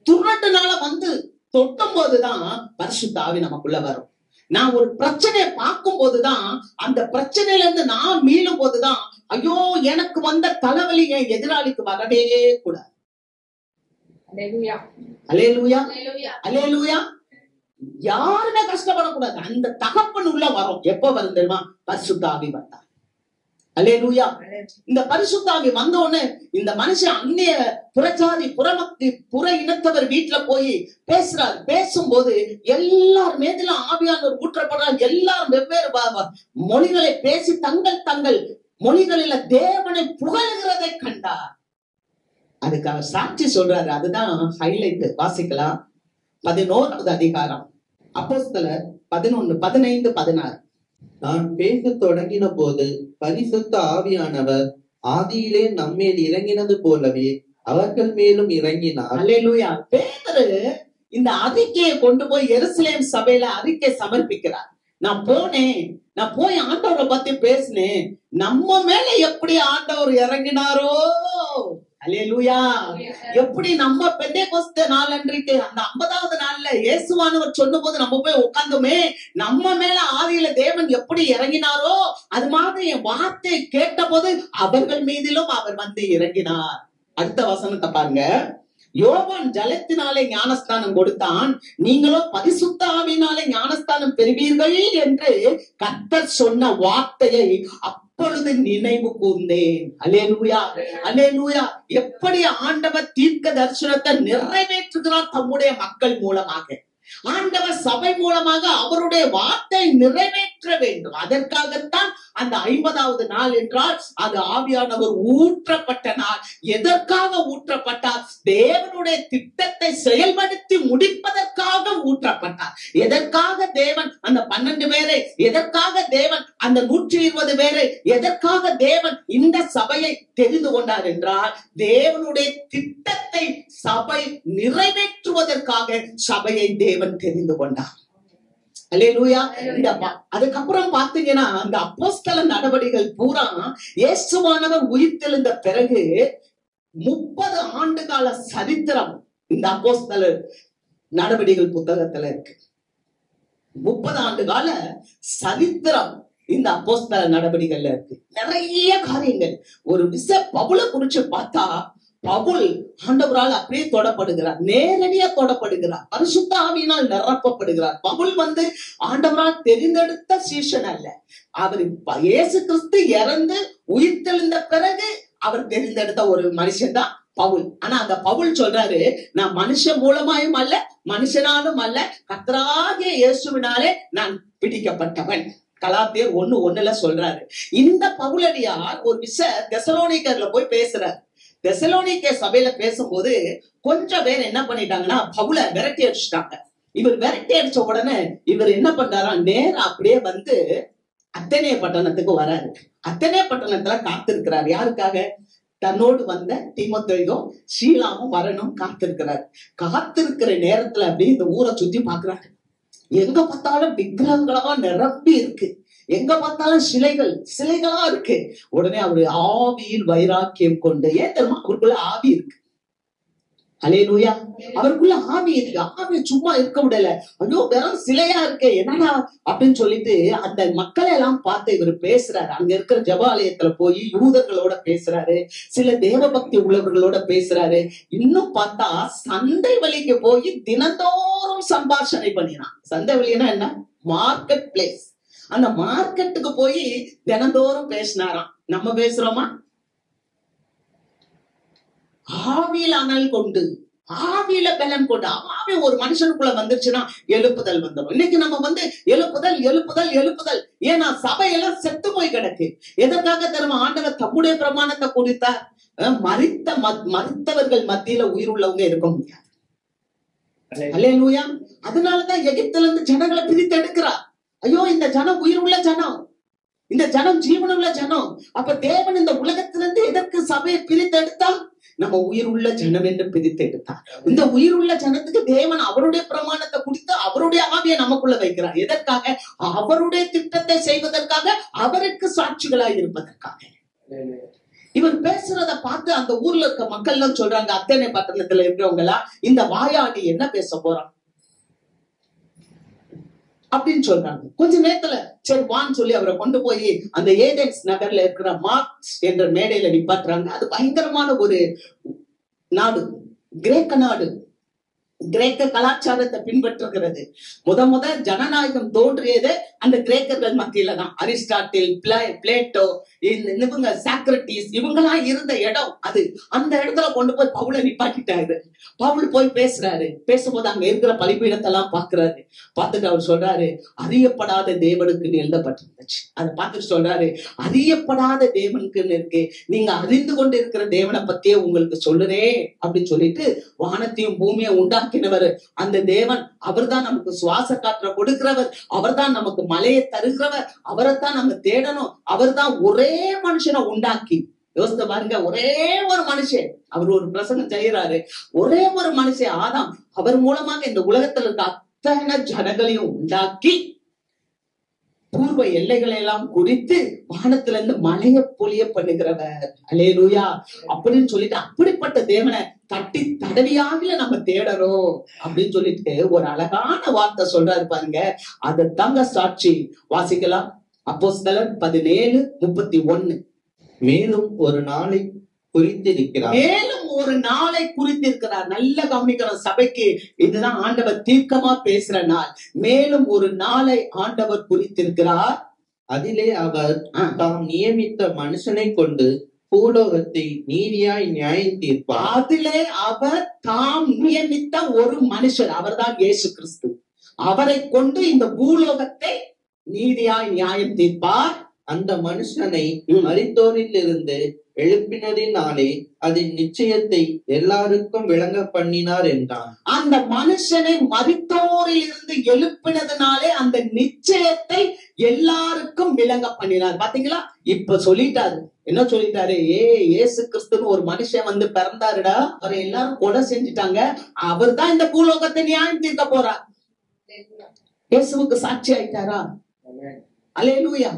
துர்நாட்டுனால வந்து தொட்டும் போதுதான் பரிசுத்த ஆவி நமக்குள்ள வரும். நான் ஒரு பிரச்சனையை பார்க்கும் போதுதான், அந்த பிரச்சனையில இருந்து நான் மீளும் போதுதான், ஐயோ எனக்கு வந்த தலைவலி என் எதிராளிக்கு வரவே கூடாது. அல்லேலூயா, அல்லேலூயா. யாருமே கஷ்டப்படக்கூடாது. அந்த தகப்பன் உள்ள வரும். எப்ப வரும் தெரியுமா? பரிசுத்த ஆவி வந்தா. அல்லேலூயா. இந்த பரிசுத்த ஆவி வந்த உடனே இந்த மனுஷன் அந்நிய புறஜாதி புற இனத்தவர் வீட்டுல போய் பேசுறாரு. பேசும்போது எல்லார் மேலும் ஆவியானவர் ஊற்றப்படுறார். எல்லாரும் வெவ்வேறு மொழிகளை பேசி தங்கள் மொழிகளில தேவனை புகழுகிறதை கண்டார். அதுக்கு அவர் சாட்சி சொல்றாரு. அதுதான் ஹைலைட். வாசிக்கலாம். 11வது அதிகாரம் அப்போஸ்தலர் 11, 15, 16. நான் பேச தொடங்கின போது பரிசுத்த ஆவியானவர் ஆதியிலே நம்மேல் இறங்கினது போலவே அவர்கள் மேலும் இறங்கினார். அல்லேலூயா. பேதுரு இந்த அறிக்கையை கொண்டு போய் எருசலேம் சபையில அறிக்கை சமர்ப்பிக்கிறார். நான் போய் ஆண்டவரை பத்தி பேசினேன். நம்ம மேல எப்படி ஆண்டவர் இறங்கினாரோ, அல்லேலூயா. எப்படி நம்ம பெந்தேகோஸ்தே நாள் அன்றைக்கு அந்த 50வது நாள்ல இயேசுவானவர் சொன்ன போது நம்ம போய் உட்கார்ந்தோமே, நம்ம மேல ஆவியில தேவன் எப்படி இறங்கினாரோ அது மாதிரி என் வார்த்தை கேட்ட போது அவர்கள் மீதிலும் அவர் வந்து இறங்கினார். அடுத்த வசனத்தை பாருங்க. யோவான் ஜலத்தினாலே ஞானஸ்தானம் கொடுத்தான், நீங்களோ பரிசுத்த ஆவியினாலே ஞானஸ்தானம் பெறுவீர்கள் என்று கர்த்தர் சொன்ன வார்த்தையை அப்பொழுது நினைவு கூர்ந்தேன். அல்லேலூயா, அல்லேலூயா. எப்படி ஆண்டவர் தீர்க்க தரிசனத்தை நிறைவேற்றுகிறார் தம்முடைய மக்கள் மூலமாக. ஆண்டவர் சபை மூலமாக அவருடைய வார்த்தை நிறைவேற்ற வேண்டும். அதற்காகத்தான் அந்த 50வது நாள் என்றால் அது ஆவியானவர் ஊற்றப்பட்ட நாள். எதற்காக ஊற்றப்பட்டார்? தேவனுடைய திட்டத்தை செயல்படுத்தி முடிப்பதற்காக ஊற்றப்பட்டார். எதற்காக தேவன் அந்த 12 பேரை, எதற்காக தேவன் அந்த 120 பேரை, எதற்காக தேவன் இந்த சபையை தெரிந்து கொண்டார் என்றால் தேவனுடைய திட்டத்தை சபை நிறைவேற்றுவதற்காக சபையை தேவன் தெரிந்து கொண்டார். அல்லேலூயா. அதுக்கப்புறம் பாத்தீங்கன்னா அந்த அப்போஸ்தல நடவடிக்கைகள் பூரா இயேசுவானவர் உயிர்த்தெழுந்த பிறகு 30 ஆண்டு கால சரித்திரம் இந்த அப்போஸ்தல நடவடிக்கைகள் புத்தகத்துல இருக்கு. 30 ஆண்டு கால சரித்திரம் இந்த அப்போஸ்தல நடவடிக்கைகள்ல இருக்கு. நிறைய காரியங்கள். ஒரு பவுலை குறிச்சு பார்த்தா, பவுல் ஆண்டவரால் அப்படியே தொடப்படுகிறார், நேரடியா தொடப்படுகிறார், பரிசுத்த ஆவியினால் நிரப்பப்படுகிறார். பவுல் ஆண்டவரால் தெரிந்தெடுத்த சீஷன் அல்ல. அவர் இயேசு கிறிஸ்து இறந்து உயிர்த்தெழுந்த பிறகு அவர் தெரிந்தெடுத்த ஒரு மனுஷன் தான் பவுல். ஆனா அந்த பவுல் சொல்றாரு, நான் மனுஷன் மூலமாயும் அல்ல, மனுஷனாலும் அல்ல, கர்த்தராகிய இயேசுவினாலே நான் பிடிக்கப்பட்டவன். கலாத்தியர் 1:1 சொல்றாரு. இந்த பவுலடியார் ஒரு தெசலோனிக்கர்ல போய் பேசுறாரு. தெசலோனிக்கே சபையில பேசும்போது கொஞ்சம் பேர் என்ன பண்ணிட்டாங்கன்னா பவுலை விரட்டி அடிச்சுட்டாங்க. இவர் விரட்டி அடிச்ச உடனே இவர் என்ன பண்றாரா, நேரா அப்படியே அத்தனே பட்டணத்துக்கு வராரு. அத்தனே பட்டணத்துல காத்திருக்கிறார். யாருக்காக? தன்னோடு வந்த தீமோத்தேயும் சீலாவும் வரணும் காத்திருக்கிறார். காத்திருக்கிற நேரத்துல அப்படியே இந்த ஊரை சுத்தி பாக்குறாரு. எங்க பார்த்தாலும் விக்கிரகங்களா நிரம்பி இருக்கு, எங்க பார்த்தாலும் சிலைகளா இருக்கு. உடனே அவரு ஆவியில் வைராக்கியம் கொண்டு, ஏன் தெரியுமா? அவருக்குள்ள ஆவி இருக்கு. அல்லேலூயா. அவருக்குள்ள ஆவி இருக்கு. ஆவி சும்மா இருக்க விடல. ஐயோ வெறும் சிலையா இருக்கு என்னடா அப்படின்னு சொல்லிட்டு அந்த மக்களை எல்லாம் பார்த்து இவர் பேசுறாரு. அங்க இருக்கிற ஜெபாலயத்துல போய் யூதர்களோட பேசுறாரு, சில தேவபக்தி உள்ளவர்களோட பேசுறாரு. இன்னும் பார்த்தா சந்தை வழிக்கு போய் தினந்தோறும் சம்பாஷணை பண்ணினான். சந்தை வழின்னா என்ன? Market place. அந்த மார்க்கெட்டுக்கு போய் தினந்தோறும் பேசினாராம். நம்ம பேசுறோமா? ஆவியில் அனல் கொண்டு, ஆவியில பலன் கொண்டு. ஆவி ஒரு மனுஷனுக்குள்ள வந்துருச்சுன்னா எழுப்புதல் வந்துடும். இன்னைக்கு நம்ம எழுப்புதல் எழுப்புதல் எழுப்புதல். ஏன்னா சபையெல்லாம் செத்து போய் கிடக்கு. எதற்காக தெரியுமா? ஆண்டவர் தம்முடைய பிரமாணத்தை குறித்தார். மரித்தவர்கள் மத்தியில உயிர் உள்ளவங்க இருக்க முடியாது. அல்லேலூயா. அதனாலதான் எகிப்துல இருந்து ஜனங்களை பிரித்து எடுக்கிறார். ஐயோ இந்த ஜனம் உயிர் உள்ள ஜனம், இந்த ஜனம் ஜீவனுள்ள ஜனம். அப்ப தேவன் இந்த உலகத்திலிருந்து எதற்கு சபையை பிரித்து எடுத்தால்? நம்ம உயிர் உள்ள ஜனம் என்று பிரித்து எடுத்தார். இந்த உயிர் உள்ள ஜனத்துக்கு தேவன் அவருடைய பிரமாணத்தை கொடுத்து அவருடைய ஆவியை நமக்குள்ள வைக்கிறார். எதற்காக? அவருடைய திட்டத்தை செய்வதற்காக, அவருக்கு சாட்சிகளாய் இருப்பதற்காக. இவர் பேசுறத பார்த்து அந்த ஊர்ல இருக்க மக்கள் எல்லாம் சொல்றாங்க, அத்தனை பட்டணத்துல இருக்கிறவங்க எல்லாம், இந்த வாயாடி என்ன பேச போறான் அப்படின்னு சொல்றாங்க. கொஞ்ச நேரத்துல சரி வான்னு சொல்லி அவரை கொண்டு போய் அந்த ஏதென்ஸ் நகர்ல இருக்கிற மார்க்ஸ் என்ற மேடையில நிப்பாட்டுறாங்க. அது பயங்கரமான ஒரு நாடு, கிரேக்க நாடு. கிரேக்க கலாச்சாரத்தை பின்பற்றுகிறது. முத ஜனநாயகம் தோன்றியது அந்த கிரேக்கர்கள் மத்தியில தான். அரிஸ்டாட்டில், பிளேட்டோ, இவங்க சாக்ரட்டிஸ், இவங்கெல்லாம் இருந்த இடம் அது. அந்த இடத்துல கொண்டு போய் பவுலை நிப்பாட்டிட்டாரு. பவுல் போய் பேசுறாரு. பேசும்போது அங்க இருக்கிற பலிபீடத்தெல்லாம் பாக்குறாரு. பார்த்துட்டு அவர் சொல்றாரு, அறியப்படாத தேவனுக்கு எழுதப்பட்டிருந்துச்சு. அதை பார்த்துட்டு சொல்றாரு, அறியப்படாத தேவனுக்குன்னு இருக்கு, நீங்க அறிந்து கொண்டு இருக்கிற தேவனை பத்தியே உங்களுக்கு சொல்லுறேன் அப்படின்னு சொல்லிட்டு வானத்தையும் பூமியை உண்டாக்கினவர் அந்த தேவன். அவர்தான் நமக்கு சுவாச காற்ற கொடுக்கிறவர், அவர்தான் நமக்கு மலையை தருகிறவர், அவரைத்தான் நம்ம தேடணும். அவர்தான் ஒரே மனுஷனை உண்டாக்கி, யோசித்து பாருங்க, ஒரே ஒரு மனுஷன், அவர் ஒரு பிரசங்கம் செய்யறாரு, ஒரே ஒரு மனுஷன் ஆதாம், அவர் மூலமாக இந்த உலகத்துல இருக்க அத்தனை ஜனங்களையும் உண்டாக்கி பூர்வ எல்லைகளை எல்லாம் குறித்து வானத்துல இருந்து மழைய பொழிய பண்ணுகிறவர். அல்லேலூயா. அப்படின்னு சொல்லிட்டு அப்படிப்பட்ட தேவனை தட்டி தடவியாக நம்ம தேடறோம் அப்படின்னு சொல்லிட்டு ஒரு அழகான வார்த்தை சொல்றாரு பாருங்க. அதை தாங்க சாட்சி. வாசிக்கலாம். அப்போஸ்தலர் 17:31. மேலும் ஒரு நாளை குறித்திருக்கிறார். மேலும் ஒரு நாளை குறித்திருக்கிறார். நல்ல கவனிக்கணும் சபைக்கு. இதுதான் ஆண்டவர் தீர்க்கமா பேசுற நாள். மேலும் ஒரு நாளை ஆண்டவர் குறித்திருக்கிறார். அதிலே அவர் தாம் நியமித்த மனுஷனை கொண்டு பூலோகத்தை நீதியாய் நியாயம் தீர்ப்பார். அதிலே அவர் தாம் நியமித்த ஒரு மனுஷர், அவர்தான் இயேசு கிறிஸ்து. அவரை கொண்டு இந்த பூலோகத்தை நீதியாய் நியாயம் தீர்ப்பார். அந்த மனுஷனை மரித்தோரில் இருந்து எழுப்பினதினாலே அதன் நிச்சயத்தை எல்லாருக்கும் விளங்க பண்ணினார் என்றான். அந்த மனுஷனை மரித்தோரில் இருந்து எழுப்பினதுனாலே அந்த நிச்சயத்தை எல்லாருக்கும் விளங்க பண்ணினார். பாத்தீங்களா? இப்ப சொல்லிட்டாரு. என்ன சொல்லிட்டாரு? இயேசு கிறிஸ்துன்னு ஒரு மனுஷன் பிறந்தாருடா, அவரை எல்லாரும் கொலை செஞ்சுட்டாங்க, அவர் தான் இந்த பூலோகத்தை நியாயம் தீர்க்க போறார். இயேசுவுக்கு சாட்சி ஆயிட்டாரா? அல்லேலூயா,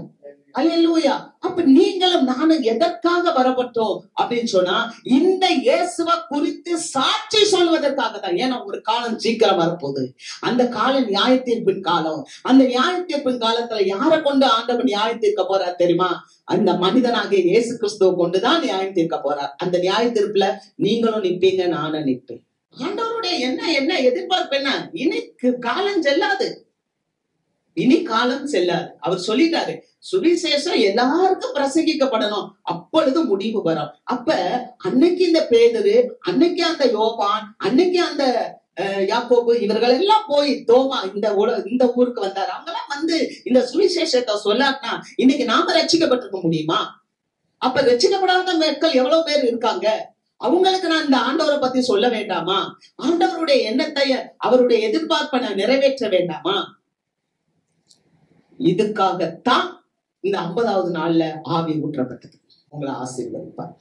அல்லேலூயா. அப்ப நீங்களும் நானும் எதற்காக வரப்பட்டோம் அப்படின்னு சொன்னா, இந்த இயேசுவை குறித்து சாட்சி சொல்வதற்காக தான். ஏன்னா ஒரு காலம் சீக்கிரம் வரப்போகுது. அந்த காலம் நியாய தீர்ப்பின் காலம். அந்த நியாய தீர்ப்பின் காலத்துல யாரை கொண்டு ஆண்டவன் நியாயம் தீர்க்க போறார் தெரியுமா? அந்த மனிதனாகிய இயேசு கிறிஸ்துவ கொண்டுதான் நியாயம் தீர்க்க போறார். அந்த நியாய தீர்ப்புல நீங்களும் நிப்பீங்க, நானும் நிற்பேன். ஆண்டவருடைய என்ன எதிர்பார்ப்பு என்ன? இன்னைக்கு காலம் செல்லாது, இனி காலம் செல்லாது. அவர் சொல்லிட்டாரு, சுவிசேஷம் எல்லாருக்கும் பிரசங்கிக்கப்படணும், அப்பொழுது முடிவு வரும். அப்ப அன்னைக்கு இந்த பேதுரு, அன்னைக்கு அந்த யோவான், அன்னைக்கு அந்த யாக்கோபு, இவர்கள் எல்லாம் போய் தோமா இந்த ஊருக்கு வந்தாரு. அவங்கெல்லாம் வந்து இந்த சுவிசேஷத்தை சொல்லாட்டா இன்னைக்கு நாம ரட்சிக்கப்பட்டிருக்க முடியுமா? அப்ப ரட்சிக்கப்படாத மக்கள் எவ்வளவு பேர் இருக்காங்க. அவங்களுக்கு நான் இந்த ஆண்டவரை பத்தி சொல்ல வேண்டாமா? ஆண்டவருடைய எண்ணத்தை, அவருடைய எதிர்பார்ப்பை நான் நிறைவேற்ற வேண்டாமா? இதுக்காகத்தான் இந்த 50வது நாள்ல ஆவி ஊற்றப்பட்டது. உங்களை ஆசீர்வதிப்பார்.